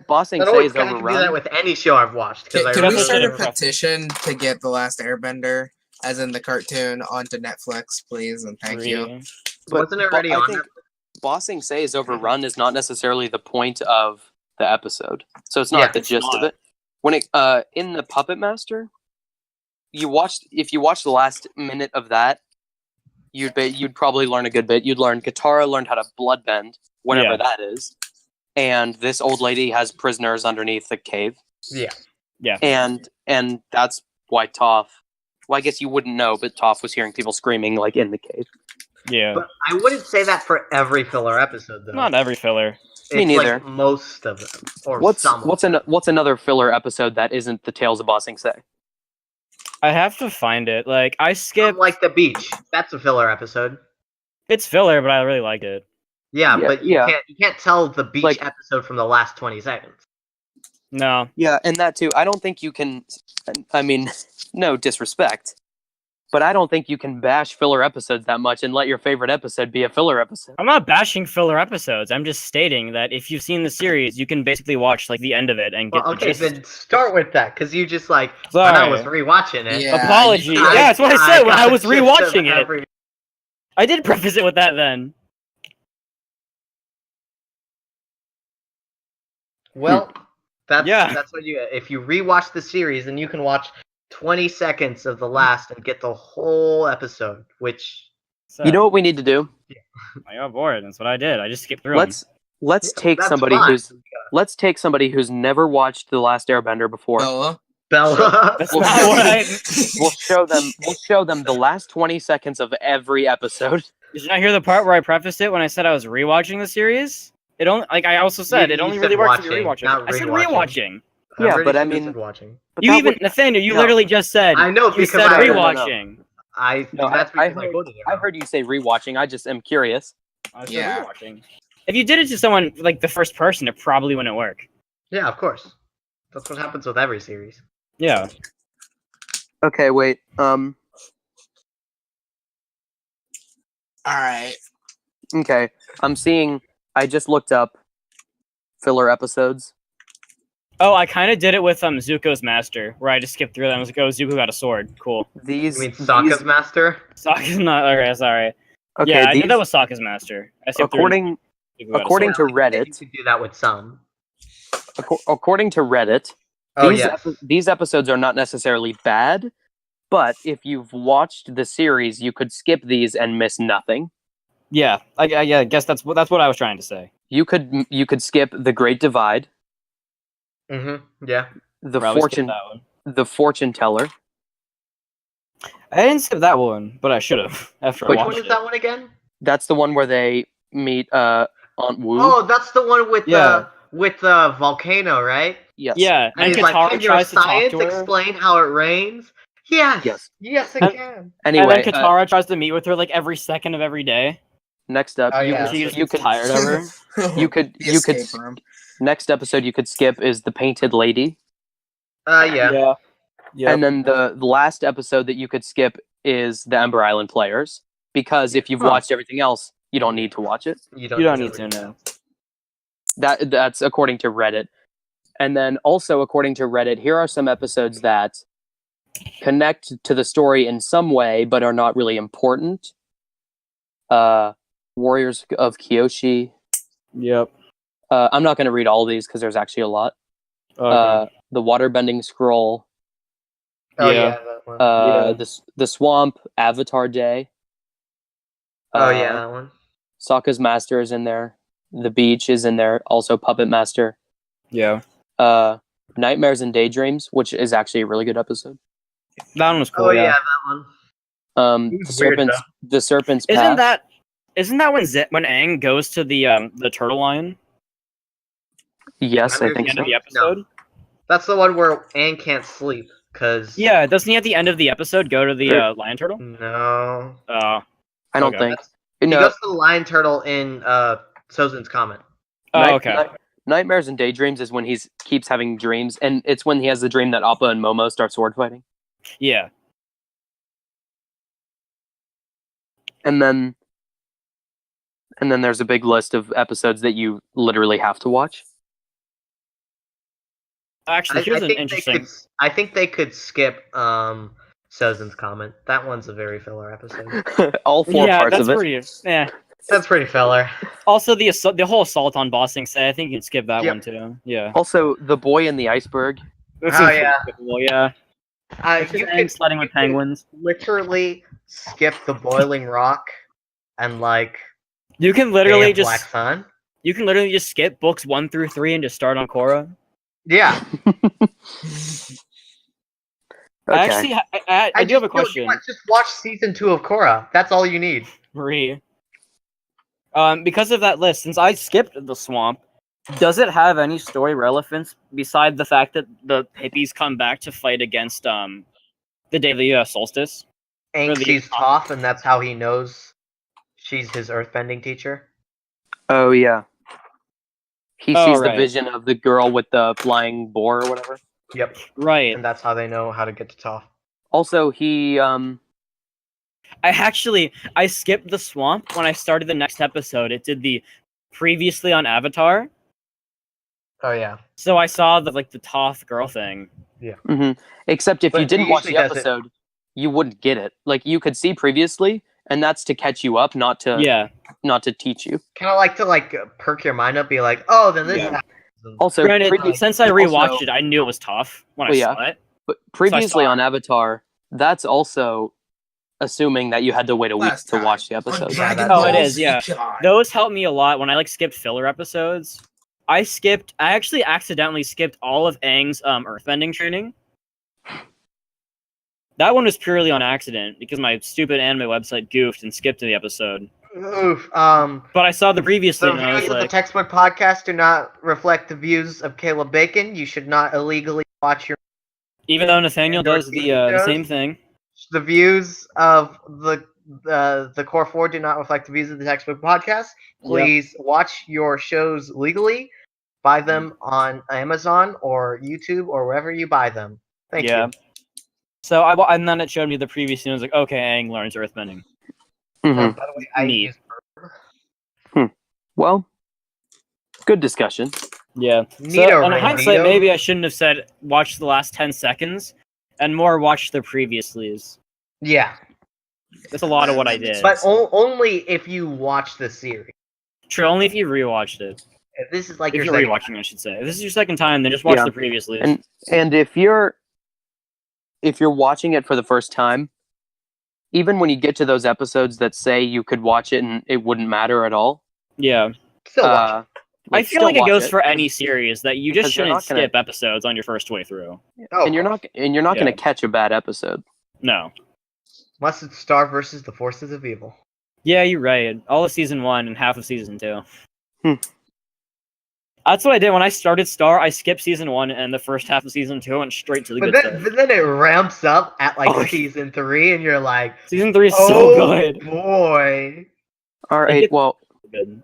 Bossing that Say always is kind of do that overrun. with any show I've watched. Can, I can we really- start a Definitely. petition to get The Last Airbender, as in the cartoon, onto Netflix, please? And thank you. Really. But Wasn't it already I on think Bossing Say is overrun is not necessarily the point of the episode. So it's not Yeah, the it's gist of not. it. When it in the Puppet Master, if you watch the last minute of that, you'd probably learn a good bit. You'd learn Katara learned how to bloodbend, whatever Yeah. that is. And this old lady has prisoners underneath the cave. Yeah. Yeah. And that's why Toph Well, I guess you wouldn't know, but Toph was hearing people screaming like in the cave. Yeah. But I wouldn't say that for every filler episode, though. Not every filler. Me It's neither. like most of them, or What's some. what's another filler episode that isn't the Tales of Ba Sing Se? I have to find it. Like, I skipped... Like the beach. That's a filler episode. It's filler, but I really liked it. Yeah, Yeah, but yeah. you can't tell the beach Like- episode from the last 20 seconds. No. Yeah, and that too. I don't think you can. I mean, no disrespect, but I don't think you can bash filler episodes that much and let your favorite episode be a filler episode. I'm not bashing filler episodes. I'm just stating that if you've seen the series, you can basically watch like the end of it and get Well, the okay, gist. then start with that, because you just like when I Sorry. was rewatching it. Yeah. Apology. I- Yeah, that's what I said when got I the was gist of rewatching it. every- I did preface it with that then. Well, that's Yeah. that's what you. If you rewatch the series, then you can watch 20 seconds of the last and get the whole episode. Which So, You know what we need to do? I got bored. That's what I did. I just skipped through Let's take that's somebody fine. who's never watched The Last Airbender before. Bella. Bella. That's Well, not what I... We'll show them the last 20 seconds of every episode. Did you not hear the part where I prefaced it when I said I was rewatching the series? It only, like I also said, You- it you only said really works if you're watching, rewatching. not I said rewatching. rewatching. I'm Yeah, pretty but I sure you mean- said watching. But You that even would- Nathaniel, you No. literally just said I know you because said I- no, no. rewatching. No, that's I because I heard, quoted it. I heard you say rewatching. I just am curious. I said Yeah. rewatching. If you did it to someone like the first person, it probably wouldn't work. Yeah, of course. That's what happens with every series. Yeah. Okay, wait. All right. Okay. I just looked up filler episodes. Oh, I kind of did it with Zuko's master, where I just skipped through them. I was like, oh, Zuko got a sword. Cool. These. You mean Sokka's these- master? Sokka's not. Okay, sorry. Okay, yeah, I these, did that with Sokka's master. I skipped through according Zuko got a according sword. to Reddit, You could do that with some. according to Reddit, Oh these yeah. these episodes are not necessarily bad, but if you've watched the series, you could skip these and miss nothing. Yeah, I guess that's what I was trying to say. You could skip the Great Divide, Yeah. the Probably skip fortune that one. the fortune teller. I didn't skip that one, but I should have after I Which Which watched one is it. that one again? That's the one where they meet Aunt Wu. Oh, that's the one with Yeah. the volcano, right? Yes. Yeah, And and he's like, Katara "Can your tries to talk science to her. explain how it rains?" Yes. Yes. Yes, it And- can. Anyway, and then Katara tries to meet with her like every second of every day. next up, Oh, you, yeah. She just you gets could tired of her. you could The you could escape room. next episode you could skip is the Painted Lady, Yeah. Yeah. and then the last episode that you could skip is the Ember Island Players, because if you've Huh. watched everything else, you don't need to watch it. You don't need to read know. That's according to Reddit. And then also according to Reddit, here are some episodes that connect to the story in some way but are not really important. Warriors of Kyoshi. Yep. I'm not going to read all of these because there's actually a lot. Okay. The Waterbending Scroll. Oh Yeah. yeah, that one. Yeah. The Swamp. Avatar Day. Oh yeah, that one. Sokka's Master is in there. The Beach is in there. Also Puppet Master. Yeah. Nightmares and Daydreams, which is actually a really good episode. That one was cool. Oh yeah, yeah. that one. The It's weird, Serpent's Isn't Path. that when Aang goes to the turtle lion Yes, I At at think the end so. of the episode? That's the one where Aang can't sleep because Yeah, doesn't he at the end of the episode go to the Sure. lion turtle? No. I don't Okay. think. He No, goes to the lion turtle in Sozin's comment. Oh, okay. Nightmares and Daydreams is when he keeps having dreams, and it's when he has the dream that Appa and Momo start sword fighting. Yeah. And then there's a big list of episodes that you literally have to watch. Actually, here's an interesting. I think they could skip Sozin's comment. That one's a very filler episode. All four Yeah, parts that's of it. pretty. Yeah. That's pretty filler. Also, the whole assault on Ba Sing Se, I think you can skip that Yep. one too. Yeah. Also, The Boy in the Iceberg. Oh, yeah. Well, yeah. You Aang could sledding with penguins. literally skip the boiling rock and like You can Day literally of just Black Sun. skip books 1 through 3 and just start on Korra. Yeah. Okay. Actually, I do have a You question. know what, just watch season 2 of Korra. That's all you need. Marie. Because of that list, since I skipped the swamp, does it have any story relevance beside the fact that the hippies come back to fight against the day of the solstice? Aang the- sees Toph, and that's how he knows she's his earthbending teacher. Oh yeah. He Oh, sees the right. vision of the girl with the flying boar or whatever. Yep. Right. And that's how they know how to get to Toph. Also, he I skipped the swamp when I started the next episode. It did the previously on Avatar, Oh yeah. so I saw the Toph girl thing. except if But you he didn't watch the usually does it- episode, you wouldn't get it. Like you could see previously, and that's to catch you up, not to teach you. Kind of like to perk your mind up, be like, oh, then this Yeah. happens. Also, Granted, since I rewatched also- it, I knew it was tough when Well, I yeah. saw it. but previously saw on Avatar, that's also assuming that you had to wait a week Last to time. watch the On episode. Dragon Oh, it Ball is, Z, yeah. God. Those helped me a lot when I skipped filler episodes. I actually accidentally skipped all of Aang's earthbending training. That one was purely on accident because my stupid anime website goofed and skipped the episode. Oof. But I saw the previously The and I was views of the like, textbook podcast do not reflect the views of Caleb Bacon. You should not illegally watch your. even though Nathaniel Android does the shows? same thing. The views of the Core 4 do not reflect the views of the textbook podcast. Please watch your shows legally. Buy them on Amazon or YouTube or wherever you buy them. Thank you. So and then it showed me the previous and I was like, okay, Aang learns earthbending. Mhm. By the way, I Neat. use Well, good discussion. Yeah. Neato, So in Ray, hindsight, neato. maybe I shouldn't have said watch the last 10 seconds and more watch the previouslys. Yeah, That's a lot of what I did. but only if you watch the series. True, only if you rewatched it. If this is like If your you're second, rewatching, I should say. If this is your second time, then just watch Yeah. the previouslys. And if you're watching it for the first time, even when you get to those episodes that say you could watch it and it wouldn't matter at all, Yeah. still watch. I feel still like it watch goes for any series that you just Because you're shouldn't not gonna- skip episodes on your first way through. Oh, and you're not Yeah. going to catch a bad episode. No. Unless it's Star versus the Forces of Evil. Yeah, you're right. All of season 1 and half of season 2. Hmm. That's what I did when I started Star. I skipped season 1 and the first half of season 2 went straight to the But good then, stuff. but then it ramps up at Oh. season 3, and you're like, Season 3 is oh so good. boy. All Like, right. it's- Well, Good.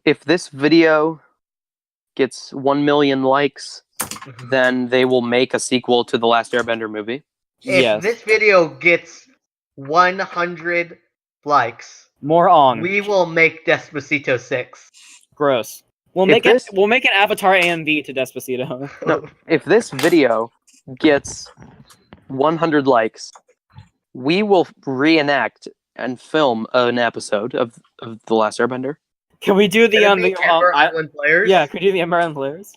if this video gets 1 million likes, then they will make a sequel to the Last Airbender movie. If Yes. this video gets 100 likes, More on. we will make Despacito 6. Gross. We'll If make it. this- We'll make an Avatar AMV to Despacito. No. If this video gets 100 likes, we will reenact and film an episode of The Last Airbender. Can we do the Can it be Ember Island players? yeah? Can we do the Emerald Players?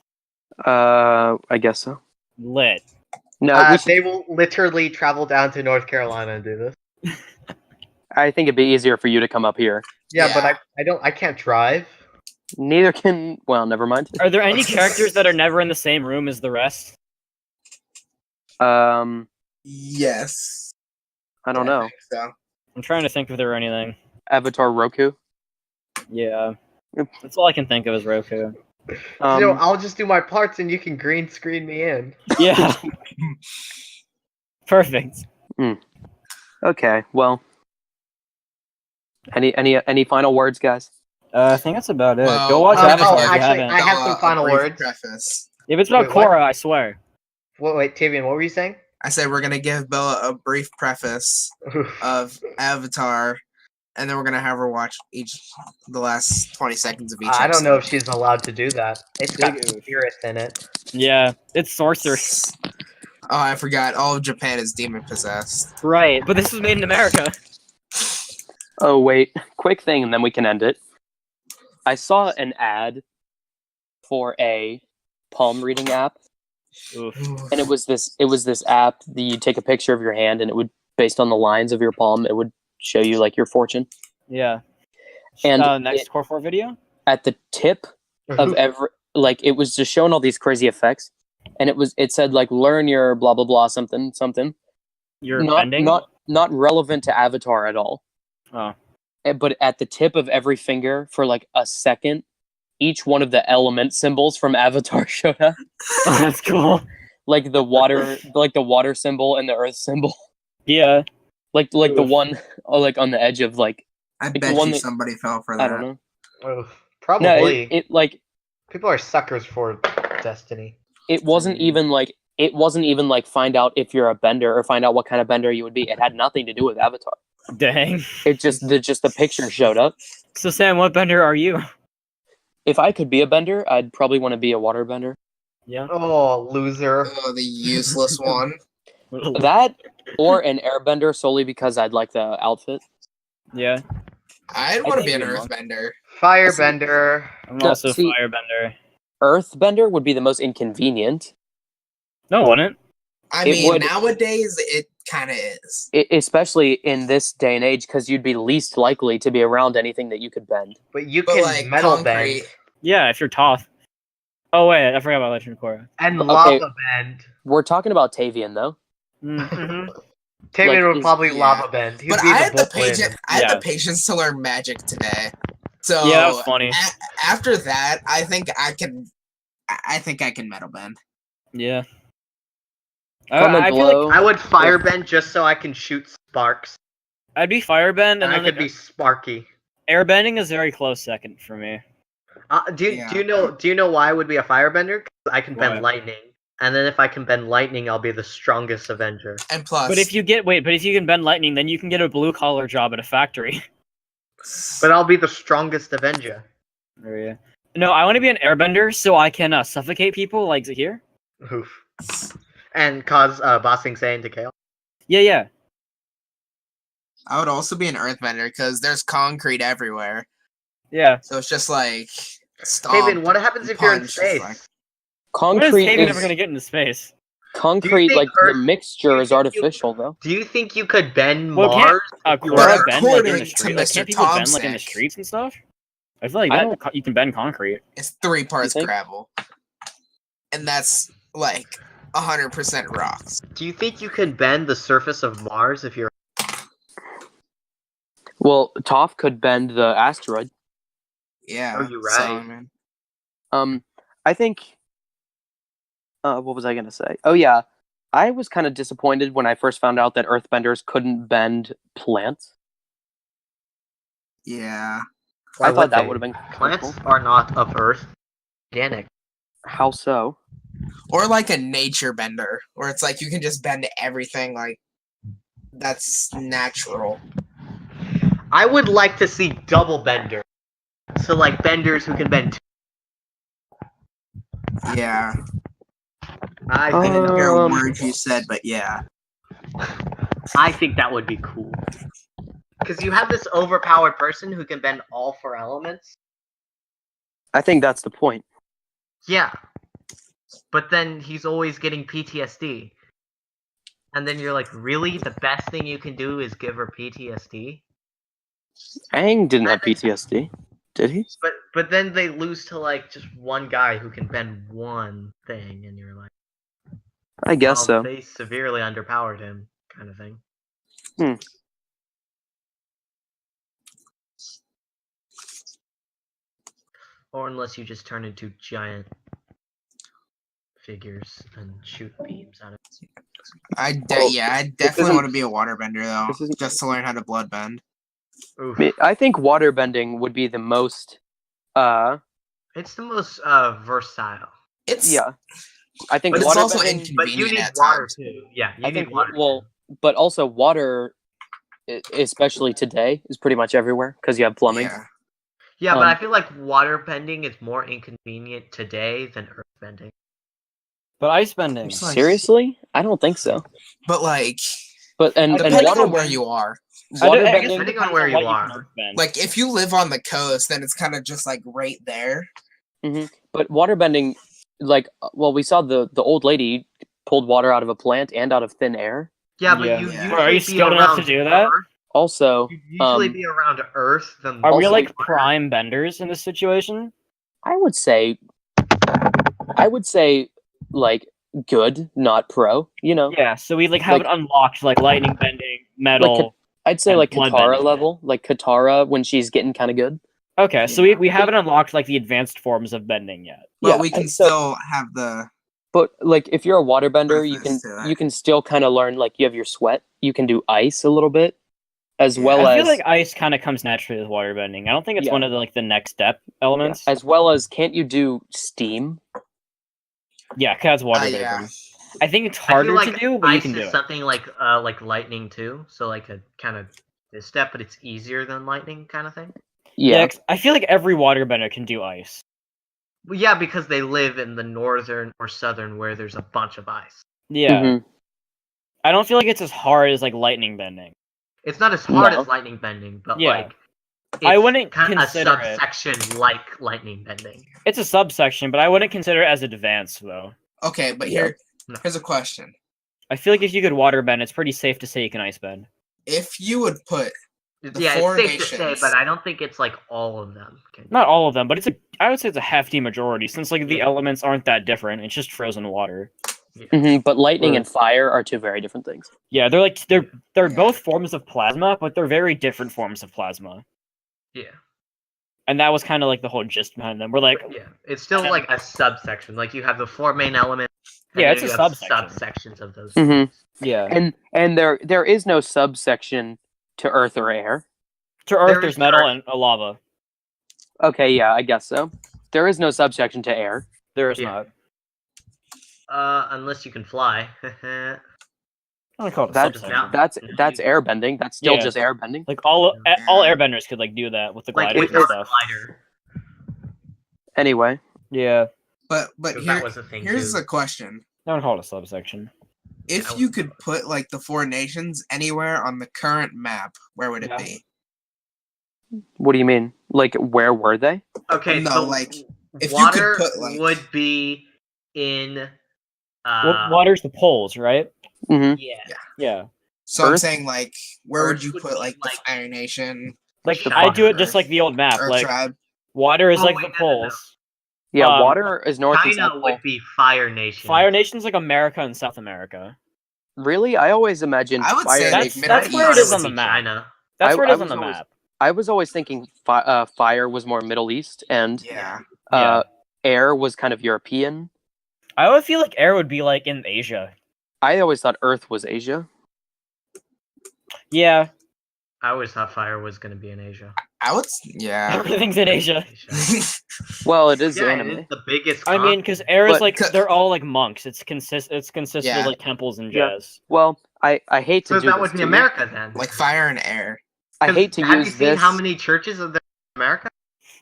I guess so. Lit. No, They will literally travel down to North Carolina and do this. I think it'd be easier for you to come up here. Yeah, but Yeah. I can't drive. Neither can. Well, never mind. Are there any characters that are never in the same room as the rest? Yes. I don't know. think so. I'm trying to think if there were anything. Avatar Roku. Yeah. Yep. That's all I can think of is Roku. I'll just do my parts and you can green screen me in. Yeah. Perfect. Okay. Well. Any final words, guys? I think that's about it. Well, Go watch oh, Avatar if you actually, haven't. I have some A final brief words. Preface. If it's about Wait, what? Korra, I swear. Wait, Tavian, what were you saying? I said we're gonna give Bella a brief preface of Avatar, and then we're gonna have her watch the last 20 seconds of each. I don't know if episode. she's allowed to do that. It's got Big oof. spirits in it. Yeah, it's sorcery. Oh, I forgot. All of Japan is demon possessed. Right, but this was made in America. Oh wait, quick thing, and then we can end it. I saw an ad for a palm reading app, Oof. and it was this app that you take a picture of your hand, and it would, based on the lines of your palm, it would show you like your fortune. Yeah. And next Core 4 video? At the tip of every, like, it was just showing all these crazy effects, and it said like learn your blah blah blah something something. You're Not bending. not relevant to Avatar at all. Oh. But at the tip of every finger for like a second, each one of the element symbols from Avatar showed up. Oh, that's cool. Like the water symbol and the earth symbol. Yeah. Like the Oof. one like on the edge of like I the bet one you that- somebody fell for that. I don't know. Ugh, No, probably. it like People are suckers for Destiny. it wasn't even like find out if you're a bender or find out what kind of bender you would be. It had nothing to do with Avatar. Dang. It just the picture showed up. So Sam, what bender are you? If I could be a bender, I'd probably want to be a water bender. Yeah. Oh, loser. Oh, the useless one. That or an airbender solely because I'd like the outfit. Yeah. I'd want to think be an you'd want- earthbender. Firebender. I'm No, also see- firebender. Earthbender would be the most inconvenient, No, it wouldn't. I It mean, would- nowadays it kind of is. especially in this day and age, because you'd be least likely to be around anything that you could bend. But you But can like metal concrete, bend Yeah, if you're Toth. Oh wait, I forgot about Legend of Korra. and Okay. lava bend. We're talking about Tavian though. Mm-hmm. Tavian would is- probably yeah. lava bend. He'd but be I had the Book Lin. patience. I had Yeah. the patience to learn magic today. So Yeah, that was funny. After that, I think I can. I think I can metal bend. Yeah. Comment I feel below. like I would firebend just so I can shoot sparks. I'd be firebend, and And I then could be Sparky. airbending is a very close second for me. Do Yeah. you know why I would be a firebender? 'Cause I can bend Why? lightning, and then if I can bend lightning, I'll be the strongest Avenger. And plus, But if you can bend lightning, then you can get a blue collar job at a factory. But I'll be the strongest Avenger. Oh, yeah. No, I want to be an airbender so I can suffocate people like here. Oof. And cause Bossing Saiyan to chaos. Yeah. I would also be an earthbender because there's concrete everywhere. Yeah. So it's just like Tavian, what happens if you're in punch, space? just like- When is Concrete Tavian is ever gonna get into space? concrete. think Like the Earth- mixture is think you- artificial though. Do you think you could bend Well, can't- Mars? You Well, wanna bend like in according the to street? Like, Mr. can't people bend like in the Tomsick. streets and stuff? I feel like I that you can bend concrete. It's 3 parts think? gravel, and that's like 100% rocks. Do you think you can bend the surface of Mars if you're? Well, Toph could bend the asteroid. Yeah. Oh, you're So, right. I mean, I think. What was I gonna say? Oh yeah, I was kind of disappointed when I first found out that Earthbenders couldn't bend plants. yeah. Why I thought that they? would have been Plants cool. are not of Earth. Organic. How so? Or like a nature bender, where it's like you can just bend everything like that's natural. I would like to see double bender. So like benders who can bend. Yeah. I I think didn't hear a Um, word you said, but yeah. I think that would be cool. Because you have this overpowered person who can bend all 4 elements. I think that's the point. Yeah. But then he's always getting PTSD. And then you're like, really? The best thing you can do is give her PTSD? Aang didn't have PTSD, did he? But then they lose to like just one guy who can bend one thing, and you're like, I guess well, so. they severely underpowered him, kind of thing. Hmm. Or unless you just turn into giant figures and shoot beams out of it. I Well, definitely isn't- want to be a waterbender though, this isn't- just to learn how to bloodbend. Oof. I think waterbending would be the most. It's the most versatile. It's Yeah, I think but it's also waterbending. But you inconvenient need at water times. too. Yeah, you I need think water. well, but also water, especially today, is pretty much everywhere because you have plumbing. Yeah. Yeah, but I um, feel like water bending is more inconvenient today than earth bending. But ice bending. It's like- Seriously, I don't think so. But like But and depending water on where you are. waterbending. depending on where you are. Like if you live on the coast, then it's kind of just like right there. But waterbending, like, well, we saw the old lady pulled water out of a plant and out of thin air. Yeah, but Yeah. you Yeah. usually Are you be skilled enough to around do that? Earth. Also, You usually Um, be around Earth than. Are we Also- like prime benders in this situation? I would say like good, not pro. You know, Yeah, so we like have Like- it unlocked, like lightning bending, metal. I'd say And like blood Katara bending. level, like Katara when she's getting kind of good. Okay, so we haven't unlocked like the advanced forms of bending yet. But Yeah, we can so- still have the. But like if you're a waterbender, Preface to that. you can still kind of learn like you have your sweat. You can do ice a little bit, as well I as feel like ice kind of comes naturally with water bending. I don't think it's Yeah. one of the like the next step elements. as well as can't you do steam? Yeah, 'cause that's water Yeah. vapor. I think it's I feel harder like to do, but you ice can do is it. something like lightning too. So like a kind of this step, but it's easier than lightning kind of thing. Yeah, 'Cause I feel like every waterbender can do ice. Well, yeah, because they live in the northern or southern where there's a bunch of ice. Yeah, Mhm. I don't feel like it's as hard as like lightning bending. It's not as hard No. as lightning bending, but Yeah. like I it's wouldn't kind of a consider it. subsection like lightning bending. It's a subsection, but I wouldn't consider it as advanced though. Okay, but Yeah. here's a question. I feel like if you could water bend, it's pretty safe to say you can ice bend. If you would put The Yeah, four it's safe to say, nations. but I don't think it's like all of them. Not all of them, but I would say it's a hefty majority since like the Yeah. elements aren't that different. It's just frozen water. Mhm, but lightning Or- and fire are two very different things. Yeah, they're Yeah. both forms of plasma, but they're very different forms of plasma. Yeah, And that was kind of like the whole gist behind them. We're like, but yeah, it's still like a subsection. Like you have the four main elements. and Yeah, then it's a you have subsection. subsections of those. Mhm. things. yeah. And there is no subsection to earth or air. To Earth, there there's is metal Earth. and a lava. Okay, yeah, I guess so. There is no subsection to air. There is Yeah. not. Unless you can fly. I don't call it a That's subsection. that's air bending. That's still Yeah. just air bending. Like all airbenders could like do that with the like gliders and without stuff. glider. Anyway, Yeah, but Because here, that was a thing here's too. a question. I don't call it a subsection. If Yeah, you could put like the four nations anywhere on the current map, where would it Yeah. be? what do you mean? Like where were they? Okay, No, so like, if you could water put, like- would be in. Water's the poles, right? Hmm Yeah. Yeah. So I'm Earth? saying like, where would Earth you would put be, like the like- Fire Nation, Like Shut I up. do it just like the old map. Earth Like Tribe? water is Oh, like wait, the no, no, no. poles. Yeah, Um, water is north and China south. would pole. be Fire Nation. Fire Nation's like America and South America. Really? I always imagined I would fire. say, like, That's where it Middle is on East the would be map. China. That's I- where it I is on was the always- map. I was always thinking fire was more Middle East and Yeah. air was kind of European. I would feel like air would be like in Asia. I always thought Earth was Asia. Yeah, I always thought fire was going to be in Asia. Yeah. everything's in Asia. Well, it is Yeah, anime. it is the biggest. I mean, because air is But- like they're all like monks. It's consisted Yeah. of like temples and Yeah. jazz. Well, I hate to so do that this would be to you. America then. Like fire and air. I 'Cause hate to have use you seen this. how many churches are there in America?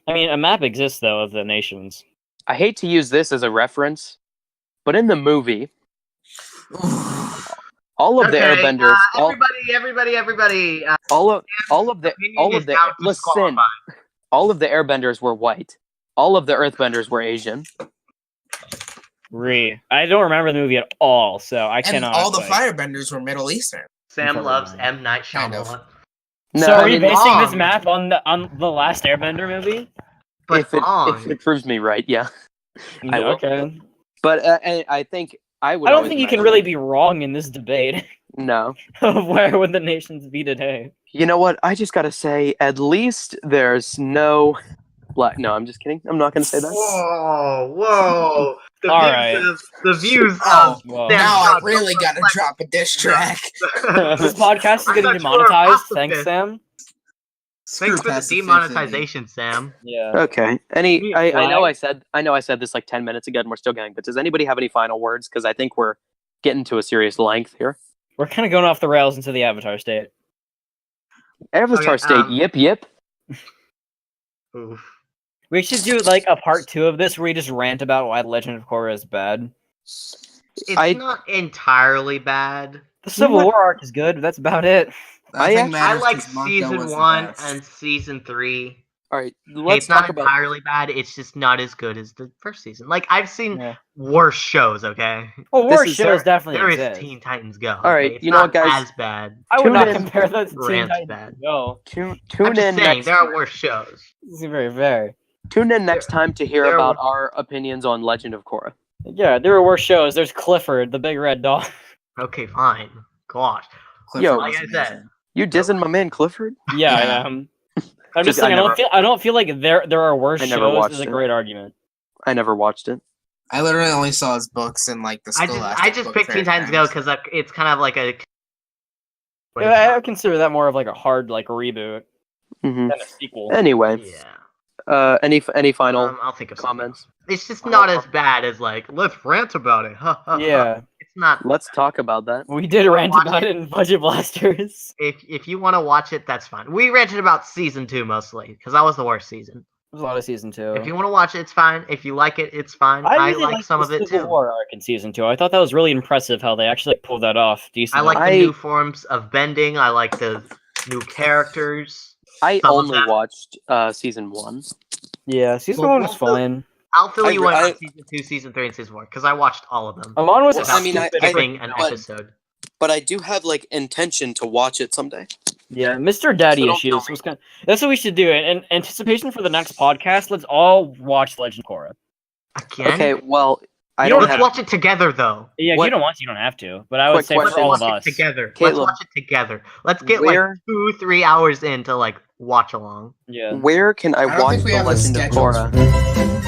I mean, a map exists though of the nations. I hate to use this as a reference, but in the movie, all of the airbenders, everybody. all of the now listen, disqualified. all of the airbenders were white. All of the earthbenders were Asian. I don't remember the movie at all, so I And cannot. all the like- firebenders were Middle Eastern. Sam Never loves mind. M Night Kind of. Shyamalan, No, so I are you mean, basing this wrong. map on the last Airbender movie? but if it wrong. proves me right, yeah. I will. Okay. But I think I would. I don't always think you can imagine- really be wrong in this debate No. of where would the nations be today. You know what? I just gotta say, at least there's no black. No, I'm just kidding. I'm not gonna say that. Whoa! The All views right. of the views Oh, of Whoa. Sam now I Johnson really were gotta like- drop a diss track. This podcast is I getting thought you were a demonetized. Thanks, pacifist. Sam. Thanks for the Passive demonetization, Sam. Yeah. Okay. Me I know flag. I know I said this like 10 minutes ago, and we're still going. But does anybody have any final words? Because I think we're getting to a serious length here. We're kind of going off the rails into the Avatar state. Avatar Okay, State. Yip yip. Oof. We should do like a part 2 of this where we just rant about why The Legend of Korra is bad. It's I- not entirely bad. The Civil what? War arc is good, but that's about it. I think actually- I matters like 'cause Mako season was the 1 best. and season 3. All right. Okay, Let's it's not talk about. entirely bad. It's just not as good as the first season. Like I've seen Yeah. worse shows. Okay, Well, This war is- shows definitely there is exist. Teen Titans Go. All right, okay? It's you know what, not guys? As bad. I would Tune not in- compare that to Teen Rant's Titans bad. Go. Tune I'm just in saying next. there are worse shows. This is very fair. Tune in next time to hear there about are- our opinions on Legend of Korra. Yeah, there are worse shows. There's Clifford, the big red dog. Okay, fine. Gosh. Clifford Yo, was like I said, amazing. You dissing my man Clifford? Yeah, I Yeah. am. I'm Just- just saying. I never- I don't feel like there are worse I never shows. watched Is a it. great argument. I never watched it. I literally only saw his books in like the I Scholastic just Book picked Fair Teen Titans Go times. because it's kind of like a. Yeah, I consider that more of like a hard like reboot Hmm than a sequel. Anyway, Yeah. any final I'll think of comments? something. It's just not as bad as like let's rant about it. Yeah, It's not. Let's talk about that. we did wanna rant watch about it in Budget Blasters. If you want to watch it, that's fine. We ranted about season 2 mostly because that was the worst season. There's a lot of season 2. If you want to watch it, it's fine. If you like it, it's fine. I I really like liked some the of it Civil too. War arc in season 2. I thought that was really impressive how they actually pulled that off I decently. like the new forms of bending. I like the new characters. I Some of only them. watched season 1. Yeah, season Well, 1 was also- fine. I'll fill you in I- on season 2, season 3, and season 4 because I watched all of them. Amon was Well, a I mean, stupid skipping an but- episode. But I do have like intention to watch it someday. Yeah, Mr. Daddy So don't Issues tell me. was kind. That's what we should do. In anticipation for the next podcast, let's all watch Legend of Korra. Again? Okay, well, I You don't Let's have. watch it together, though. Yeah, if What- you don't want to, you don't have to. But I would Quick say question. for all Let's of watch us. it together. Let's Caleb, watch it together. Let's get where- like 2-3 hours in to like watch along. Yeah. Where can I I don't watch think we The have a Legend of schedule. Korra?